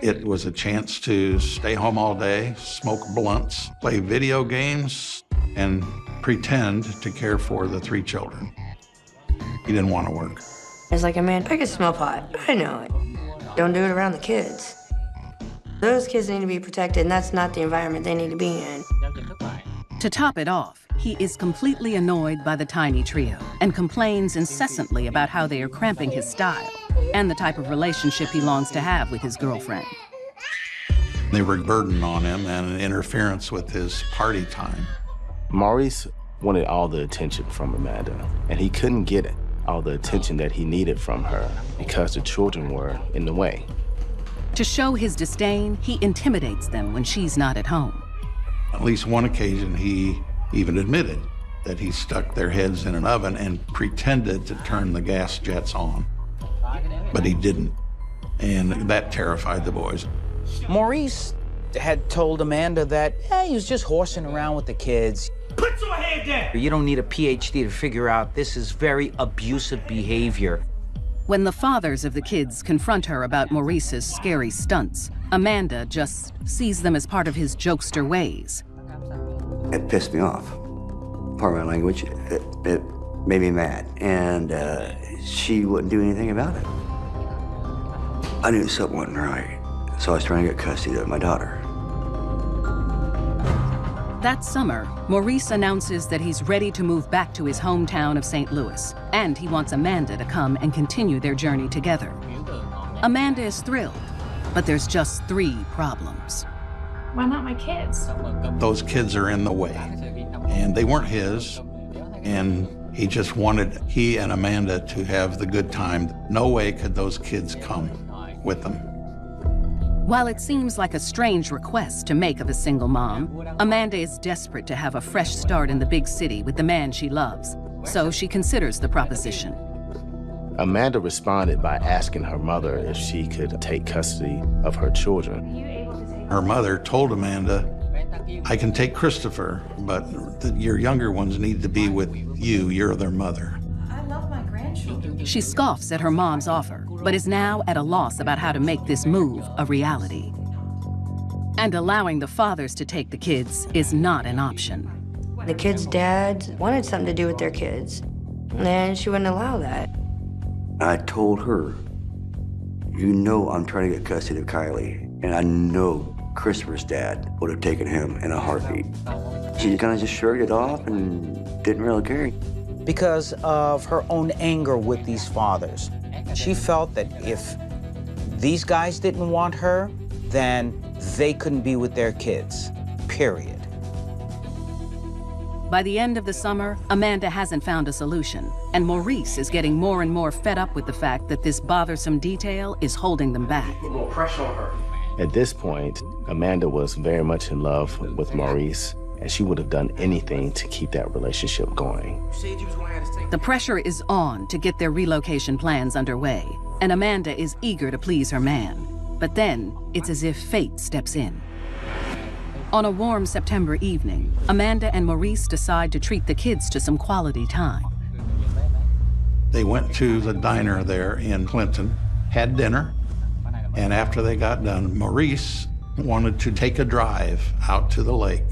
It was a chance to stay home all day, smoke blunts, play video games, and pretend to care for the 3 children. He didn't want to work. It's like, Amanda, I can smell pot. I know it. Don't do it around the kids. Those kids need to be protected, and that's not the environment they need to be in. To top it off, he is completely annoyed by the tiny trio and complains incessantly about how they are cramping his style and the type of relationship he longs to have with his girlfriend. They were a burden on him and an interference with his party time. Maurice wanted all the attention from Amanda, and he couldn't get it. All the attention that he needed from her because the children were in the way. To show his disdain, he intimidates them when she's not at home. At least one occasion, he even admitted that he stuck their heads in an oven and pretended to turn the gas jets on. But he didn't, and that terrified the boys. Maurice had told Amanda that he was just horsing around with the kids. Put your head down! You don't need a PhD to figure out this is very abusive behavior. When the fathers of the kids confront her about Maurice's scary stunts, Amanda just sees them as part of his jokester ways. It pissed me off. Pardon my language, it made me mad, and she wouldn't do anything about it. I knew something wasn't right, so I was trying to get custody of my daughter. That summer, Maurice announces that he's ready to move back to his hometown of St. Louis, and he wants Amanda to come and continue their journey together. Amanda is thrilled, but there's just 3 problems. Why not my kids? Those kids are in the way, and they weren't his, and he just wanted he and Amanda to have the good time. No way could those kids come with them. While it seems like a strange request to make of a single mom, Amanda is desperate to have a fresh start in the big city with the man she loves, so she considers the proposition. Amanda responded by asking her mother if she could take custody of her children. Her mother told Amanda, I can take Christopher, but your younger ones need to be with you. You're their mother. She scoffs at her mom's offer, but is now at a loss about how to make this move a reality. And allowing the fathers to take the kids is not an option. The kids' dads wanted something to do with their kids, and she wouldn't allow that. I told her, you know I'm trying to get custody of Kylie, and I know Christopher's dad would have taken him in a heartbeat. She kind of just shrugged it off and didn't really care. Because of her own anger with these fathers. She felt that if these guys didn't want her, then they couldn't be with their kids, period. By the end of the summer, Amanda hasn't found a solution, and Maurice is getting more and more fed up with the fact that this bothersome detail is holding them back. More pressure on her. At this point, Amanda was very much in love with Maurice, and she would have done anything to keep that relationship going. The pressure is on to get their relocation plans underway, and Amanda is eager to please her man. But then, it's as if fate steps in. On a warm September evening, Amanda and Maurice decide to treat the kids to some quality time. They went to the diner there in Clinton, had dinner, and after they got done, Maurice wanted to take a drive out to the lake.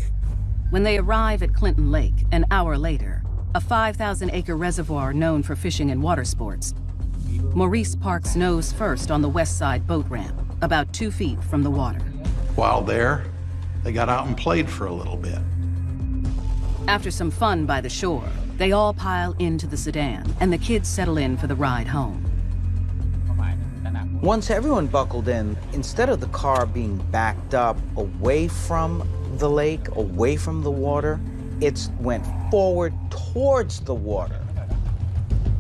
When they arrive at Clinton Lake, an hour later, a 5,000-acre reservoir known for fishing and water sports, Maurice parks nose first on the west side boat ramp, about 2 feet from the water. While there, they got out and played for a little bit. After some fun by the shore, they all pile into the sedan, and the kids settle in for the ride home. Once everyone buckled in, instead of the car being backed up away from the lake, away from the water, it went forward towards the water.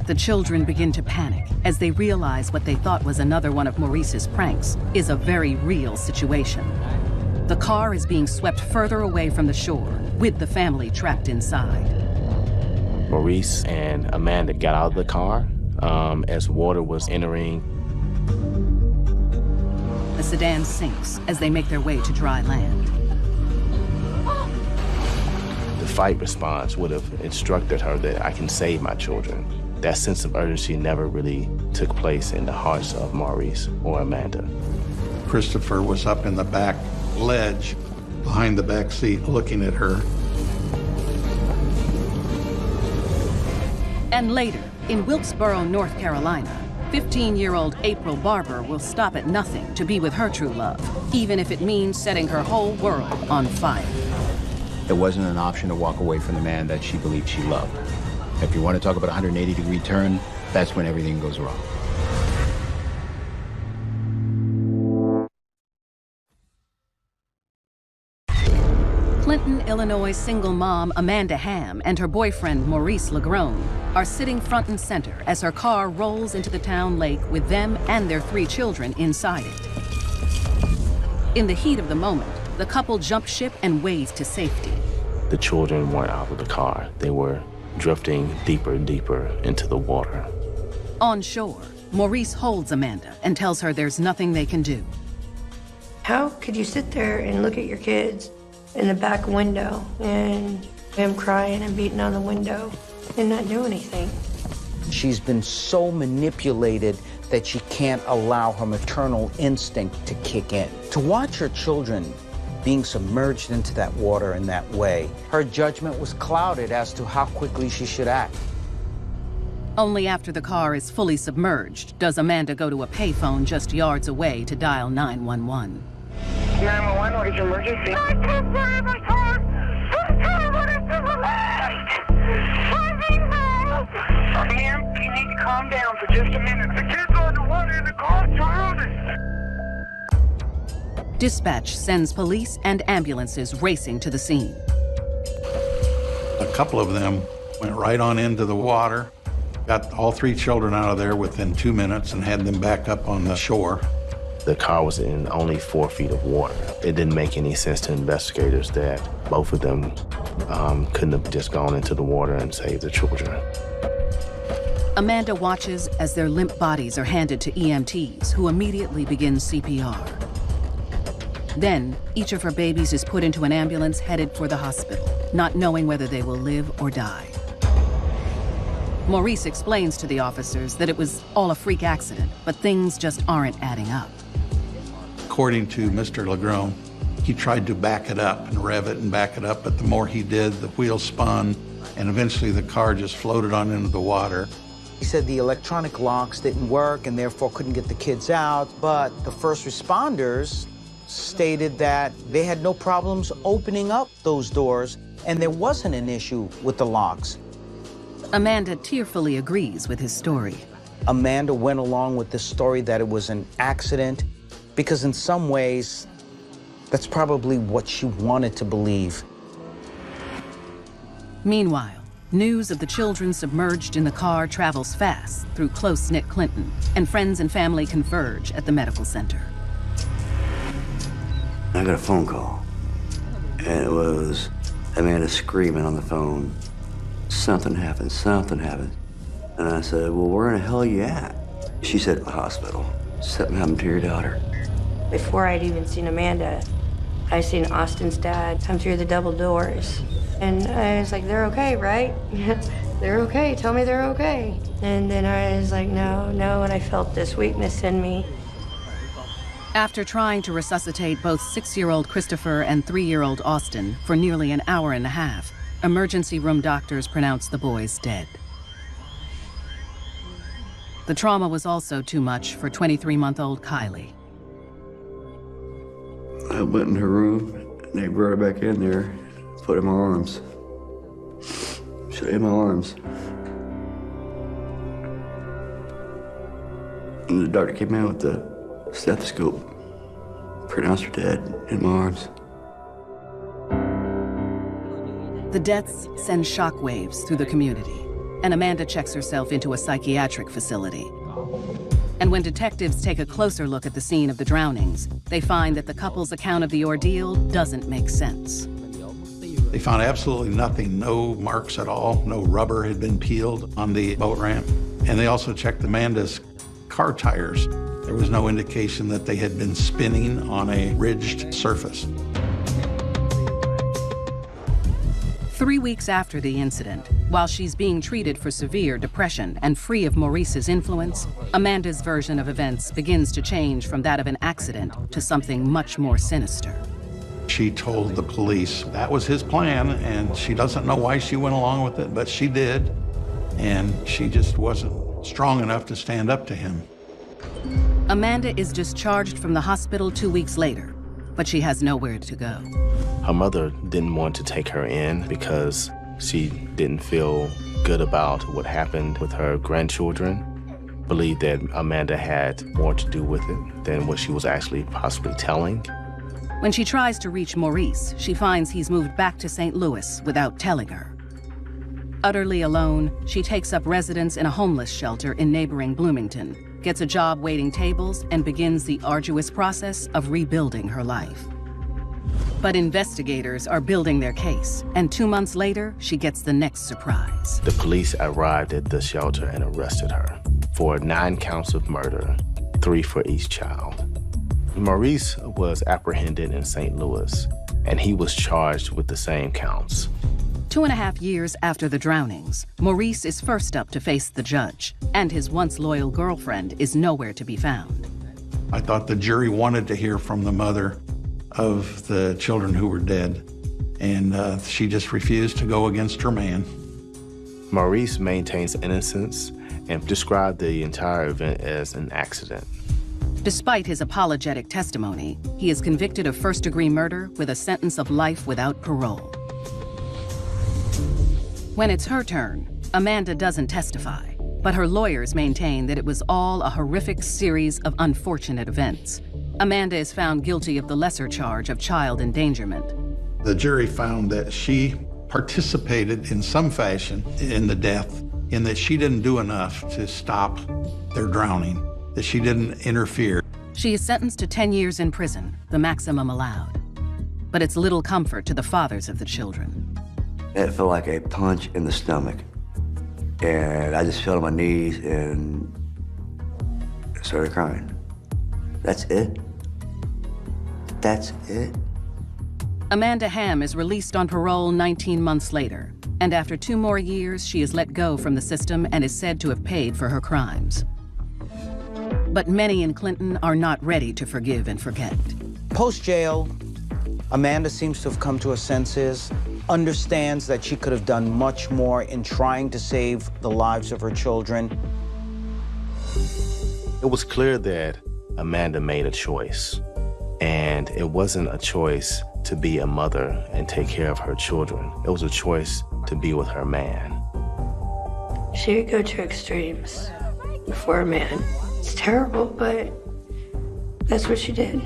The children begin to panic as they realize what they thought was another one of Maurice's pranks is a very real situation. The car is being swept further away from the shore, with the family trapped inside. Maurice and Amanda got out of the car as water was entering. The sedan sinks as they make their way to dry land. The fight response would have instructed her that I can save my children. That sense of urgency never really took place in the hearts of Maurice or Amanda. Christopher was up in the back ledge behind the back seat looking at her. And later, in Wilkesboro, North Carolina, 15-year-old April Barber will stop at nothing to be with her true love, even if it means setting her whole world on fire. It wasn't an option to walk away from the man that she believed she loved. If you want to talk about a 180-degree turn, that's when everything goes wrong. Clinton, Illinois single mom Amanda Hamm and her boyfriend Maurice Lagrone are sitting front and center as her car rolls into the town lake with them and their 3 children inside it. In the heat of the moment, the couple jump ship and wade to safety. The children weren't out of the car. They were drifting deeper and deeper into the water. On shore, Maurice holds Amanda and tells her there's nothing they can do. How could you sit there and look at your kids in the back window and him crying and beating on the window and not do anything? She's been so manipulated that she can't allow her maternal instinct to kick in. To watch her children being submerged into that water in that way, her judgment was clouded as to how quickly she should act. Only after the car is fully submerged does Amanda go to a payphone just yards away to dial 911. 911, what is your emergency? I can't believe my car! What is the Ma'am, you need to calm down for just a minute. The kids are underwater and the car's drowning. Dispatch sends police and ambulances racing to the scene. A couple of them went right on into the water, got all 3 children out of there within 2 minutes and had them back up on the shore. The car was in only 4 feet of water. It didn't make any sense to investigators that both of them couldn't have just gone into the water and saved the children. Amanda watches as their limp bodies are handed to EMTs, who immediately begin CPR. Then, each of her babies is put into an ambulance headed for the hospital, not knowing whether they will live or die. Maurice explains to the officers that it was all a freak accident, but things just aren't adding up. According to Mr. Lagrone, he tried to back it up and rev it and back it up, but the more he did, the wheel spun, and eventually the car just floated on into the water. He said the electronic locks didn't work and therefore couldn't get the kids out, but the first responders stated that they had no problems opening up those doors and there wasn't an issue with the locks. Amanda tearfully agrees with his story. Amanda went along with the story that it was an accident because in some ways, that's probably what she wanted to believe. Meanwhile, news of the children submerged in the car travels fast through close-knit Clinton, and friends and family converge at the medical center. I got a phone call, and it was Amanda screaming on the phone, "Something happened, something happened." And I said, "Well, where in the hell are you at?" She said, "The hospital. Something happened to your daughter." Before I'd even seen Amanda, I seen Austin's dad come through the double doors. And I was like, "They're okay, right?" "They're okay, tell me they're okay." And then I was like, no, and I felt this weakness in me. After trying to resuscitate both 6-year-old Christopher and 3-year-old Austin for nearly an hour and a half, emergency room doctors pronounced the boys dead. The trauma was also too much for 23-month-old Kylie. I went in her room, and they brought her back in there, put her in my arms. She in my arms. And the doctor came in with the stethoscope, pronounced her dead in my arms. The deaths send shockwaves through the community, and Amanda checks herself into a psychiatric facility. And when detectives take a closer look at the scene of the drownings, they find that the couple's account of the ordeal doesn't make sense. They found absolutely nothing, no marks at all, no rubber had been peeled on the boat ramp. And they also checked Amanda's car tires. There was no indication that they had been spinning on a ridged surface. 3 weeks after the incident, while she's being treated for severe depression and free of Maurice's influence, Amanda's version of events begins to change from that of an accident to something much more sinister. She told the police that was his plan, and she doesn't know why she went along with it, but she did. And she just wasn't strong enough to stand up to him. Amanda is discharged from the hospital 2 weeks later, but she has nowhere to go. Her mother didn't want to take her in because she didn't feel good about what happened with her grandchildren, believed that Amanda had more to do with it than what she was actually possibly telling. When she tries to reach Maurice, she finds he's moved back to St. Louis without telling her. Utterly alone, she takes up residence in a homeless shelter in neighboring Bloomington, gets a job waiting tables, and begins the arduous process of rebuilding her life. But investigators are building their case, and 2 months later, she gets the next surprise. The police arrived at the shelter and arrested her for 9 counts of murder, 3 for each child. Maurice was apprehended in St. Louis, and he was charged with the same counts. 2.5 years after the drownings, Maurice is first up to face the judge, and his once loyal girlfriend is nowhere to be found. I thought the jury wanted to hear from the mother of the children who were dead, and she just refused to go against her man. Maurice maintains innocence and described the entire event as an accident. Despite his apologetic testimony, he is convicted of first-degree murder with a sentence of life without parole. When it's her turn, Amanda doesn't testify, but her lawyers maintain that it was all a horrific series of unfortunate events. Amanda is found guilty of the lesser charge of child endangerment. The jury found that she participated in some fashion in the death, in that she didn't do enough to stop their drowning, that she didn't interfere. She is sentenced to 10 years in prison, the maximum allowed. But it's little comfort to the fathers of the children. It felt like a punch in the stomach. And I just fell on my knees and started crying. That's it? That's it? Amanda Hamm is released on parole 19 months later, and after 2 more years, she is let go from the system and is said to have paid for her crimes. But many in Clinton are not ready to forgive and forget. Post-jail, Amanda seems to have come to her senses, understands that she could have done much more in trying to save the lives of her children. It was clear that Amanda made a choice, and it wasn't a choice to be a mother and take care of her children. It was a choice to be with her man. She would go to extremes for a man. It's terrible, but that's what she did.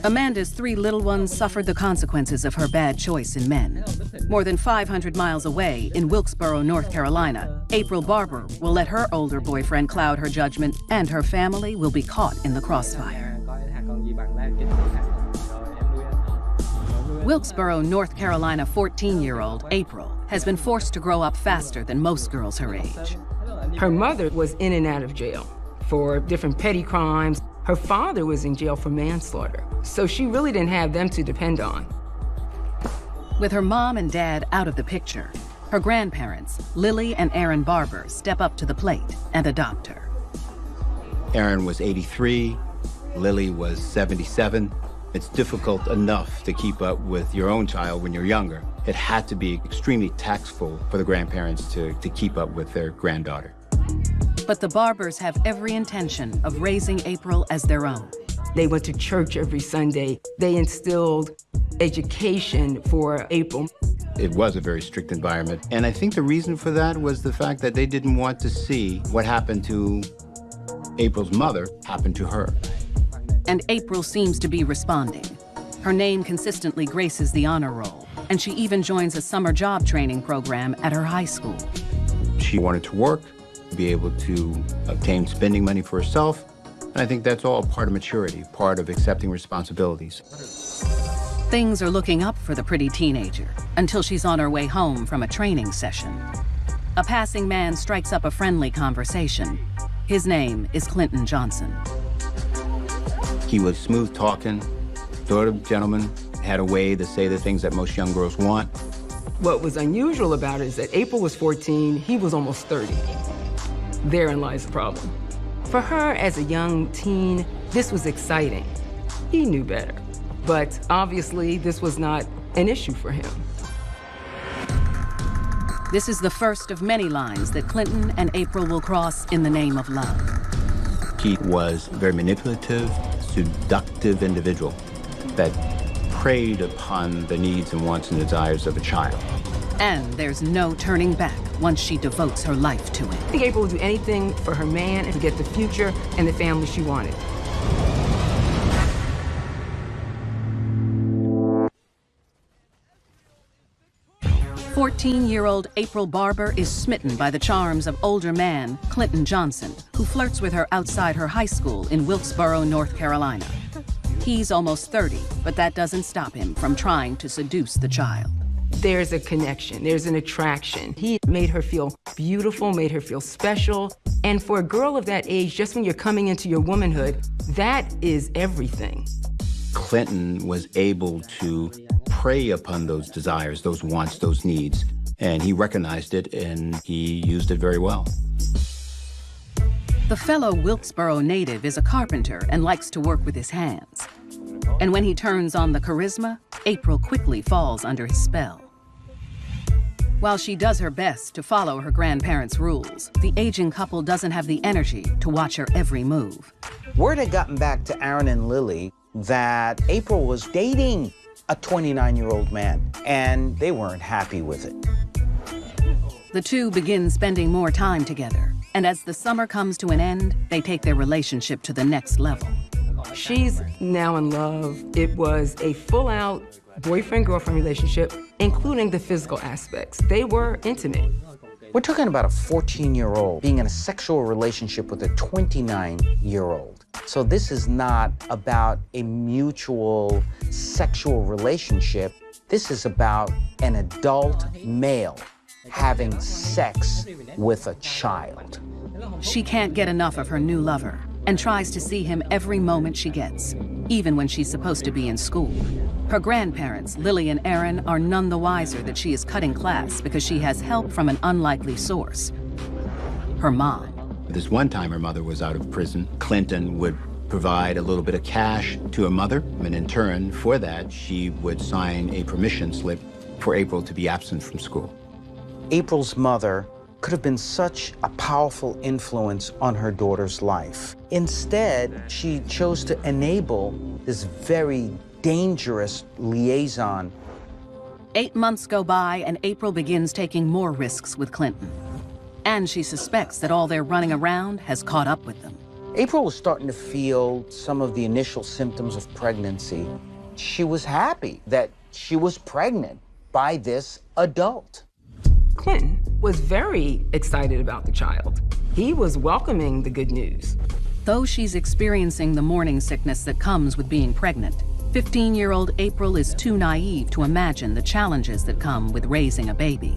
Amanda's 3 little ones suffered the consequences of her bad choice in men. More than 500 miles away in Wilkesboro, North Carolina, April Barber will let her older boyfriend cloud her judgment, and her family will be caught in the crossfire. Wilkesboro, North Carolina 14-year-old April has been forced to grow up faster than most girls her age. Her mother was in and out of jail for different petty crimes. Her father was in jail for manslaughter, so she really didn't have them to depend on. With her mom and dad out of the picture, her grandparents, Lily and Aaron Barber, step up to the plate and adopt her. Aaron was 83, Lily was 77. It's difficult enough to keep up with your own child when you're younger. It had to be extremely taxing for the grandparents to keep up with their granddaughter. But the Barbers have every intention of raising April as their own. They went to church every Sunday. They instilled education for April. It was a very strict environment. And I think the reason for that was the fact that they didn't want to see what happened to April's mother happened to her. And April seems to be responding. Her name consistently graces the honor roll, and she even joins a summer job training program at her high school. She wanted to work, be able to obtain spending money for herself, and I think that's all part of maturity, part of accepting responsibilities. Things are looking up for the pretty teenager until she's on her way home from a training session. A passing man strikes up a friendly conversation. His name is Clinton Johnson. He was smooth talking, sort of gentleman, had a way to say the things that most young girls want. What was unusual about it is that April was 14, he was almost 30. Therein lies the problem. For her, as a young teen, this was exciting. He knew better. But obviously, this was not an issue for him. This is the first of many lines that Clinton and April will cross in the name of love. He was a very manipulative, seductive individual that preyed upon the needs and wants and desires of a child. And there's no turning back once she devotes her life to it. I think April would do anything for her man and to get the future and the family she wanted. "14-year-old April Barber is smitten by the charms of older man Clinton Johnson, who flirts with her outside her high school in Wilkesboro, North Carolina. He's almost 30, but that doesn't stop him from trying to seduce the child. There's a connection, there's an attraction. He made her feel beautiful, made her feel special. And for a girl of that age, just when you're coming into your womanhood, that is everything. Clinton was able to prey upon those desires, those wants, those needs, and he recognized it and he used it very well. The fellow Wilkesboro native is a carpenter and likes to work with his hands. And when he turns on the charisma, April quickly falls under his spell. While she does her best to follow her grandparents' rules, the aging couple doesn't have the energy to watch her every move. Word had gotten back to Aaron and Lily that April was dating a 29-year-old man, and they weren't happy with it. The two begin spending more time together, and as the summer comes to an end, they take their relationship to the next level. She's now in love. It was a full-out boyfriend-girlfriend relationship, including the physical aspects. They were intimate. We're talking about a 14-year-old being in a sexual relationship with a 29-year-old. So this is not about a mutual sexual relationship. This is about an adult male having sex with a child. She can't get enough of her new lover and tries to see him every moment she gets, even when she's supposed to be in school. Her grandparents, Lily and Aaron, are none the wiser that she is cutting class because she has help from an unlikely source, her mom. This one time her mother was out of prison, Clinton would provide a little bit of cash to her mother, and in turn, for that, she would sign a permission slip for April to be absent from school. April's mother could have been such a powerful influence on her daughter's life. Instead, she chose to enable this very dangerous liaison. 8 months go by and April begins taking more risks with Clinton. And she suspects that all their running around has caught up with them. April was starting to feel some of the initial symptoms of pregnancy. She was happy that she was pregnant by this adult. Clinton was very excited about the child. He was welcoming the good news. Though she's experiencing the morning sickness that comes with being pregnant, 15-year-old April is too naive to imagine the challenges that come with raising a baby.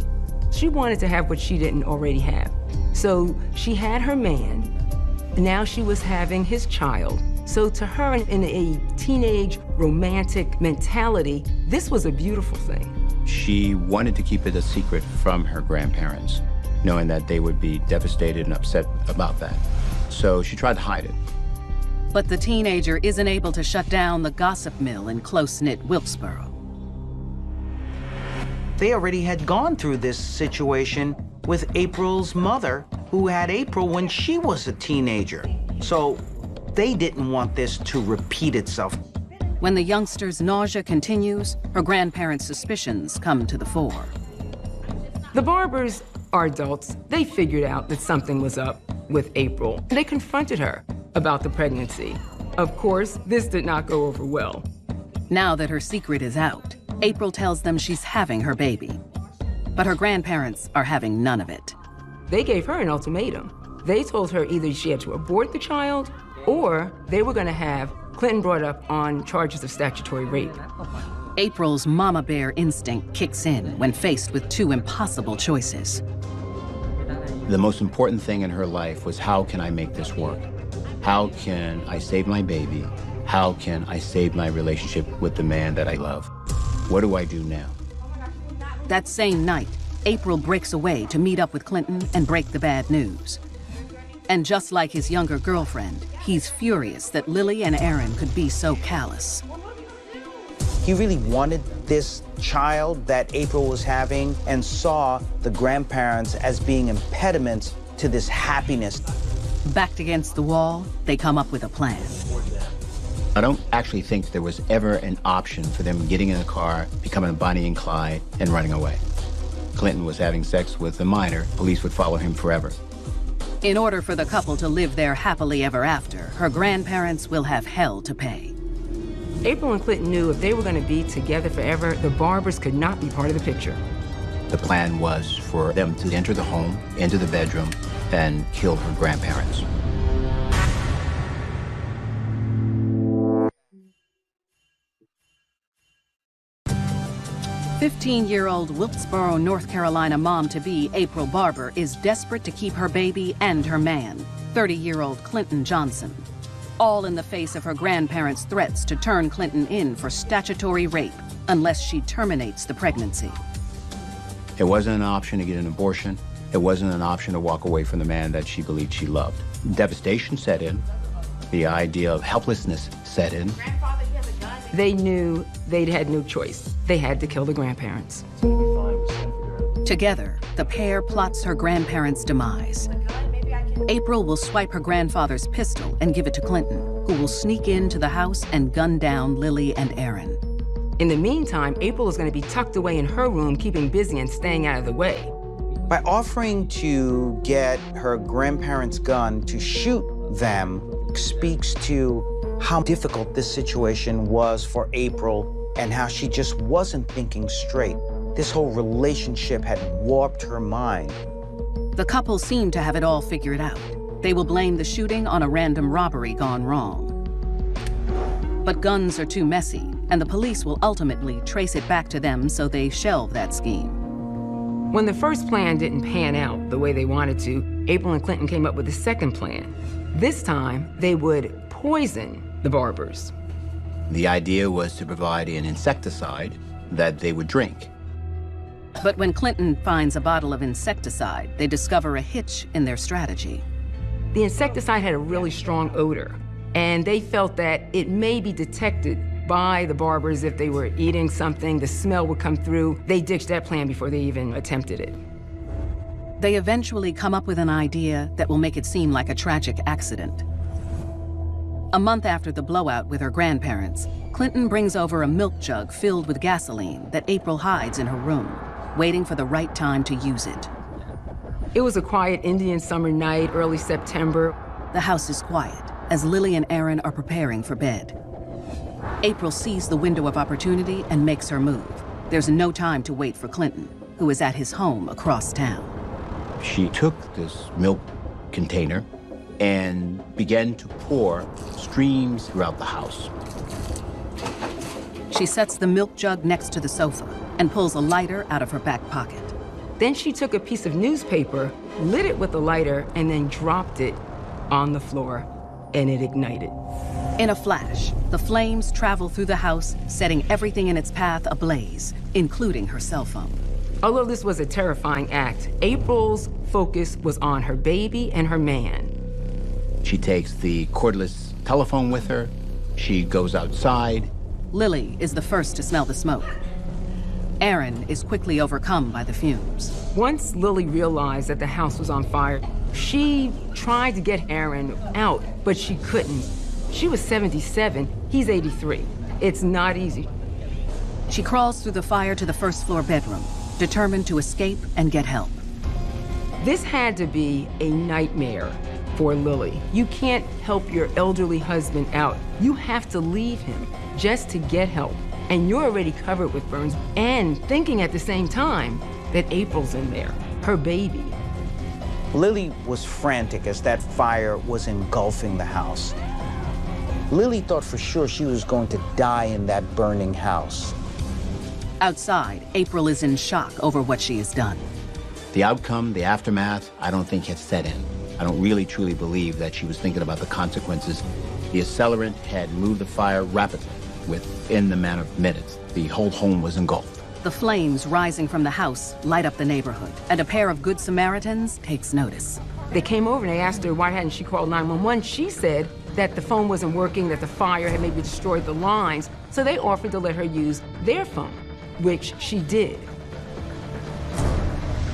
She wanted to have what she didn't already have. So she had her man. Now she was having his child. So to her, in a teenage romantic mentality, this was a beautiful thing. She wanted to keep it a secret from her grandparents, knowing that they would be devastated and upset about that. So she tried to hide it. But the teenager isn't able to shut down the gossip mill in close-knit Wilkesboro. They already had gone through this situation with April's mother, who had April when she was a teenager. So they didn't want this to repeat itself. When the youngster's nausea continues, her grandparents' suspicions come to the fore. The Barbers are adults. They figured out that something was up. with April. They confronted her about the pregnancy. Of course, this did not go over well. Now that her secret is out, April tells them she's having her baby. But her grandparents are having none of it. They gave her an ultimatum. They told her either she had to abort the child or they were going to have Clinton brought up on charges of statutory rape. April's mama bear instinct kicks in when faced with two impossible choices. The most important thing in her life was, how can I make this work? How can I save my baby? How can I save my relationship with the man that I love? What do I do now? That same night, April breaks away to meet up with Clinton and break the bad news. And just like his younger girlfriend, he's furious that Lily and Aaron could be so callous. He really wanted this child that April was having and saw the grandparents as being impediments to this happiness. Backed against the wall, they come up with a plan. I don't actually think there was ever an option for them getting in a car, becoming a Bonnie and Clyde, and running away. Clinton was having sex with a minor. Police would follow him forever. In order for the couple to live there happily ever after, her grandparents will have hell to pay. April and Clinton knew if they were going to be together forever, the Barbers could not be part of the picture. The plan was for them to enter the home, into the bedroom, and kill her grandparents. "15-year-old Wilkesboro, North Carolina mom-to-be April Barber is desperate to keep her baby and her man, 30-year-old Clinton Johnson. All in the face of her grandparents' threats to turn Clinton in for statutory rape unless she terminates the pregnancy. It wasn't an option to get an abortion. It wasn't an option to walk away from the man that she believed she loved. Devastation set in. The idea of helplessness set in. They knew they'd had no choice. They had to kill the grandparents. Together, the pair plots her grandparents' demise. April will swipe her grandfather's pistol and give it to Clinton, who will sneak into the house and gun down Lily and Aaron. In the meantime, April is going to be tucked away in her room, keeping busy and staying out of the way. By offering to get her grandparents' gun to shoot them speaks to how difficult this situation was for April and how she just wasn't thinking straight. This whole relationship had warped her mind. The couple seem to have it all figured out. They will blame the shooting on a random robbery gone wrong. But guns are too messy, and the police will ultimately trace it back to them, so they shelve that scheme. When the first plan didn't pan out the way they wanted to, April and Clinton came up with a second plan. This time, they would poison the Barbers. The idea was to provide an insecticide that they would drink. But when Clinton finds a bottle of insecticide, they discover a hitch in their strategy. The insecticide had a really strong odor, and they felt that it may be detected by the Barbers if they were eating something, the smell would come through. They ditched that plan before they even attempted it. They eventually come up with an idea that will make it seem like a tragic accident. A month after the blowout with her grandparents, Clinton brings over a milk jug filled with gasoline that April hides in her room, waiting for the right time to use it. It was a quiet Indian summer night, early September. The house is quiet as Lily and Aaron are preparing for bed. April sees the window of opportunity and makes her move. There's no time to wait for Clinton, who is at his home across town. She took this milk container and began to pour streams throughout the house. She sets the milk jug next to the sofa and pulls a lighter out of her back pocket. Then she took a piece of newspaper, lit it with the lighter, and then dropped it on the floor, and it ignited. In a flash, the flames travel through the house, setting everything in its path ablaze, including her cell phone. Although this was a terrifying act, April's focus was on her baby and her man. She takes the cordless telephone with her. She goes outside. Lily is the first to smell the smoke. Aaron is quickly overcome by the fumes. Once Lily realized that the house was on fire, she tried to get Aaron out, but she couldn't. She was 77, he's 83. It's not easy. She crawls through the fire to the first floor bedroom, determined to escape and get help. This had to be a nightmare for Lily. You can't help your elderly husband out. You have to leave him just to get help. And you're already covered with burns, and thinking at the same time that April's in there, her baby. Lily was frantic as that fire was engulfing the house. Lily thought for sure she was going to die in that burning house. Outside, April is in shock over what she has done. The outcome, the aftermath, I don't think had set in. I don't really truly believe that she was thinking about the consequences. The accelerant had moved the fire rapidly. Within the matter of minutes, the whole home was engulfed. The flames rising from the house light up the neighborhood, and a pair of Good Samaritans takes notice. They came over and they asked her why hadn't she called 911. She said that the phone wasn't working, that the fire had maybe destroyed the lines, so they offered to let her use their phone, which she did.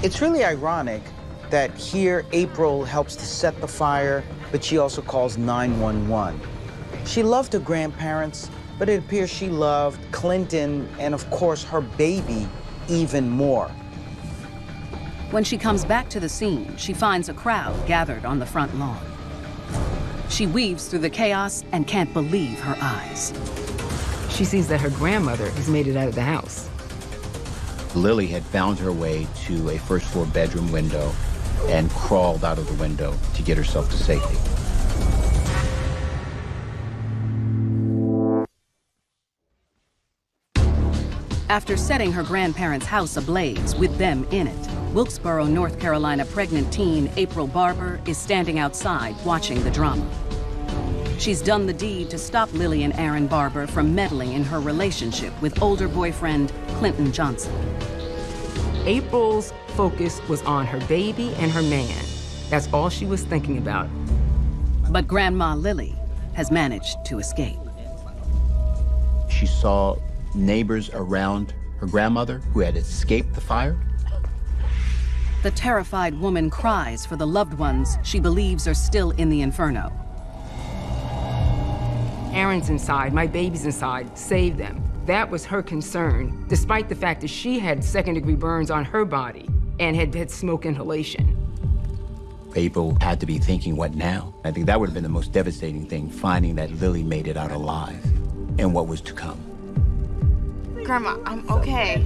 It's really ironic that here April helps to set the fire, but she also calls 911. She loved her grandparents, but it appears she loved Clinton and, of course, her baby even more. When she comes back to the scene, she finds a crowd gathered on the front lawn. She weaves through the chaos and can't believe her eyes. She sees that her grandmother has made it out of the house. Lily had found her way to a first-floor bedroom window and crawled out of the window to get herself to safety. After setting her grandparents' house ablaze with them in it, Wilkesboro, North Carolina pregnant teen April Barber is standing outside watching the drama. She's done the deed to stop Lily and Aaron Barber from meddling in her relationship with older boyfriend Clinton Johnson. April's focus was on her baby and her man. That's all she was thinking about. But Grandma Lily has managed to escape. She saw neighbors around her grandmother who had escaped the fire. The terrified woman cries for the loved ones she believes are still in the inferno. Aaron's inside, my baby's inside, save them. That was her concern, despite the fact that she had second-degree burns on her body and had had smoke inhalation. April had to be thinking, what now? I think that would have been the most devastating thing, finding that Lily made it out alive and what was to come. Grandma, I'm okay.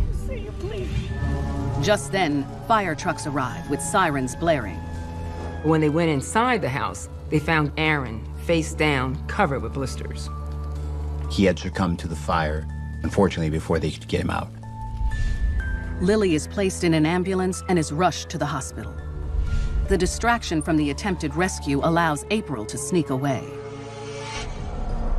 Just then, fire trucks arrive with sirens blaring. When they went inside the house, they found Aaron face down, covered with blisters. He had succumbed to the fire, unfortunately, before they could get him out. Lily is placed in an ambulance and is rushed to the hospital. The distraction from the attempted rescue allows April to sneak away.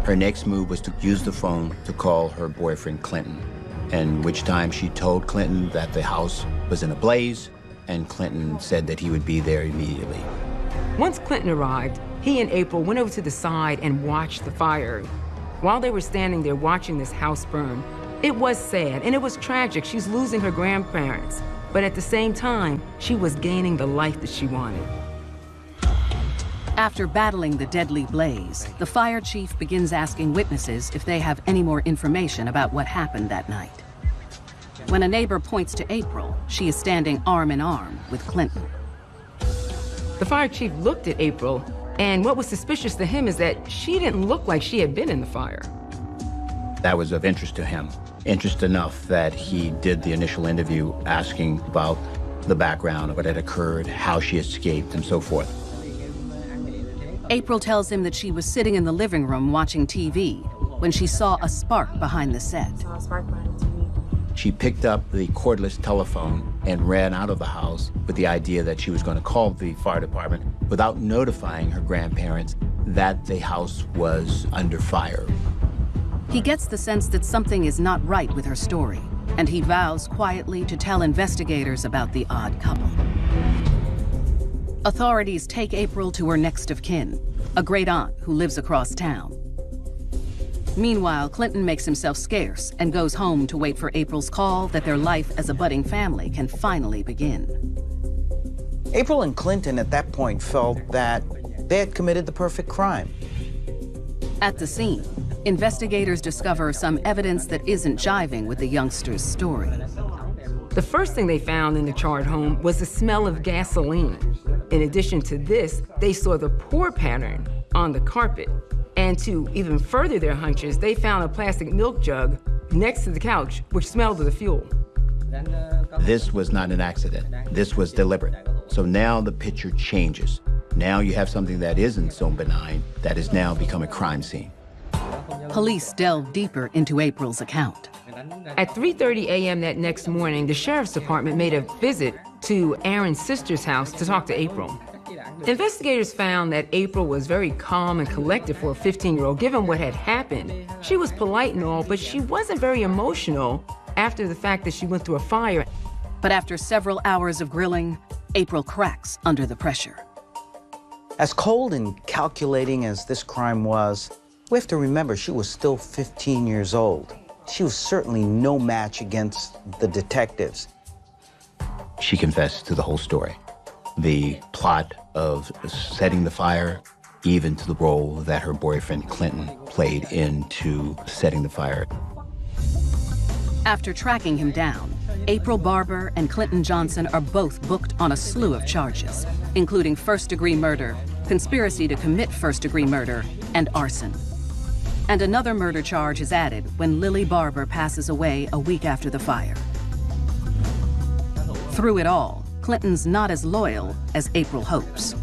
Her next move was to use the phone to call her boyfriend Clinton, in which time she told Clinton that the house was in a blaze, and Clinton said that he would be there immediately. Once Clinton arrived, he and April went over to the side and watched the fire. While they were standing there watching this house burn, it was sad and it was tragic. She's losing her grandparents, but at the same time, she was gaining the life that she wanted. After battling the deadly blaze, the fire chief begins asking witnesses if they have any more information about what happened that night. When a neighbor points to April, she is standing arm in arm with Clinton. The fire chief looked at April, and what was suspicious to him is that she didn't look like she had been in the fire. That was of interest to him, interest enough that he did the initial interview asking about the background of what had occurred, how she escaped, and so forth. April tells him that she was sitting in the living room watching TV when she saw a spark behind the set. She picked up the cordless telephone and ran out of the house with the idea that she was going to call the fire department without notifying her grandparents that the house was under fire. He gets the sense that something is not right with her story, and he vows quietly to tell investigators about the odd couple. Authorities take April to her next of kin, a great aunt who lives across town. Meanwhile, Clinton makes himself scarce and goes home to wait for April's call that their life as a budding family can finally begin. April and Clinton at that point felt that they had committed the perfect crime. At the scene, investigators discover some evidence that isn't jiving with the youngster's story. The first thing they found in the charred home was the smell of gasoline. In addition to this, they saw the pour pattern on the carpet. And to even further their hunches, they found a plastic milk jug next to the couch, which smelled of the fuel. This was not an accident. This was deliberate. So now the picture changes. Now you have something that isn't so benign that has now become a crime scene. Police delved deeper into April's account. At 3:30 a.m. that next morning, the sheriff's department made a visit to Aaron's sister's house to talk to April. Investigators found that April was very calm and collected for a 15-year-old, given what had happened. She was polite and all, but she wasn't very emotional after the fact that she went through a fire. But after several hours of grilling, April cracks under the pressure. As cold and calculating as this crime was, we have to remember she was still 15 years old. She was certainly no match against the detectives. She confessed to the whole story. The plot of setting the fire, even to the role that her boyfriend Clinton played into setting the fire. After tracking him down, April Barber and Clinton Johnson are both booked on a slew of charges, including first-degree murder, conspiracy to commit first-degree murder, and arson. And another murder charge is added when Lily Barber passes away a week after the fire. Through it all, Clinton's not as loyal as April hopes.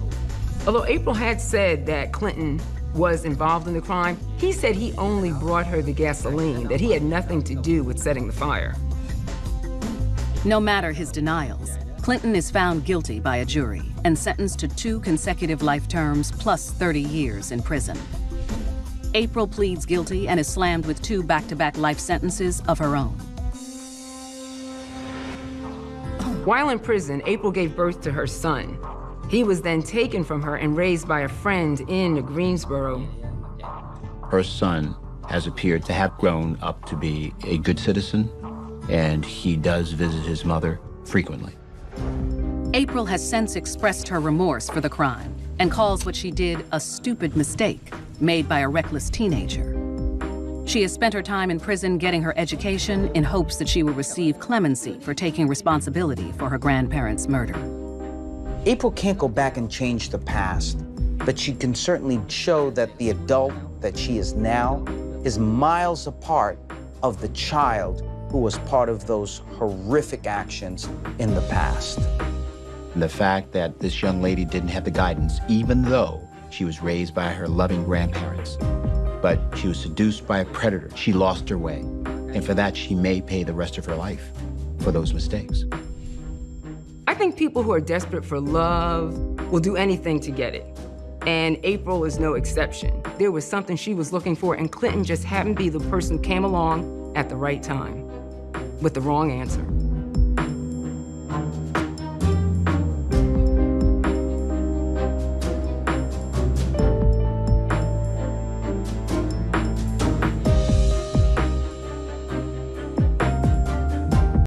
Although April had said that Clinton was involved in the crime, he said he only brought her the gasoline, that he had nothing to do with setting the fire. No matter his denials, Clinton is found guilty by a jury and sentenced to 2 consecutive life terms plus 30 years in prison. April pleads guilty and is slammed with 2 back-to-back life sentences of her own. While in prison, April gave birth to her son. He was then taken from her and raised by a friend in Greensboro. Her son has appeared to have grown up to be a good citizen, and he does visit his mother frequently. April has since expressed her remorse for the crime and calls what she did a stupid mistake made by a reckless teenager. She has spent her time in prison getting her education in hopes that she will receive clemency for taking responsibility for her grandparents' murder. April can't go back and change the past, but she can certainly show that the adult that she is now is miles apart of the child who was part of those horrific actions in the past. The fact that this young lady didn't have the guidance, even though she was raised by her loving grandparents, but she was seduced by a predator. She lost her way. And for that, she may pay the rest of her life for those mistakes. I think people who are desperate for love will do anything to get it. And April is no exception. There was something she was looking for, and Clinton just happened to be the person who came along at the right time with the wrong answer.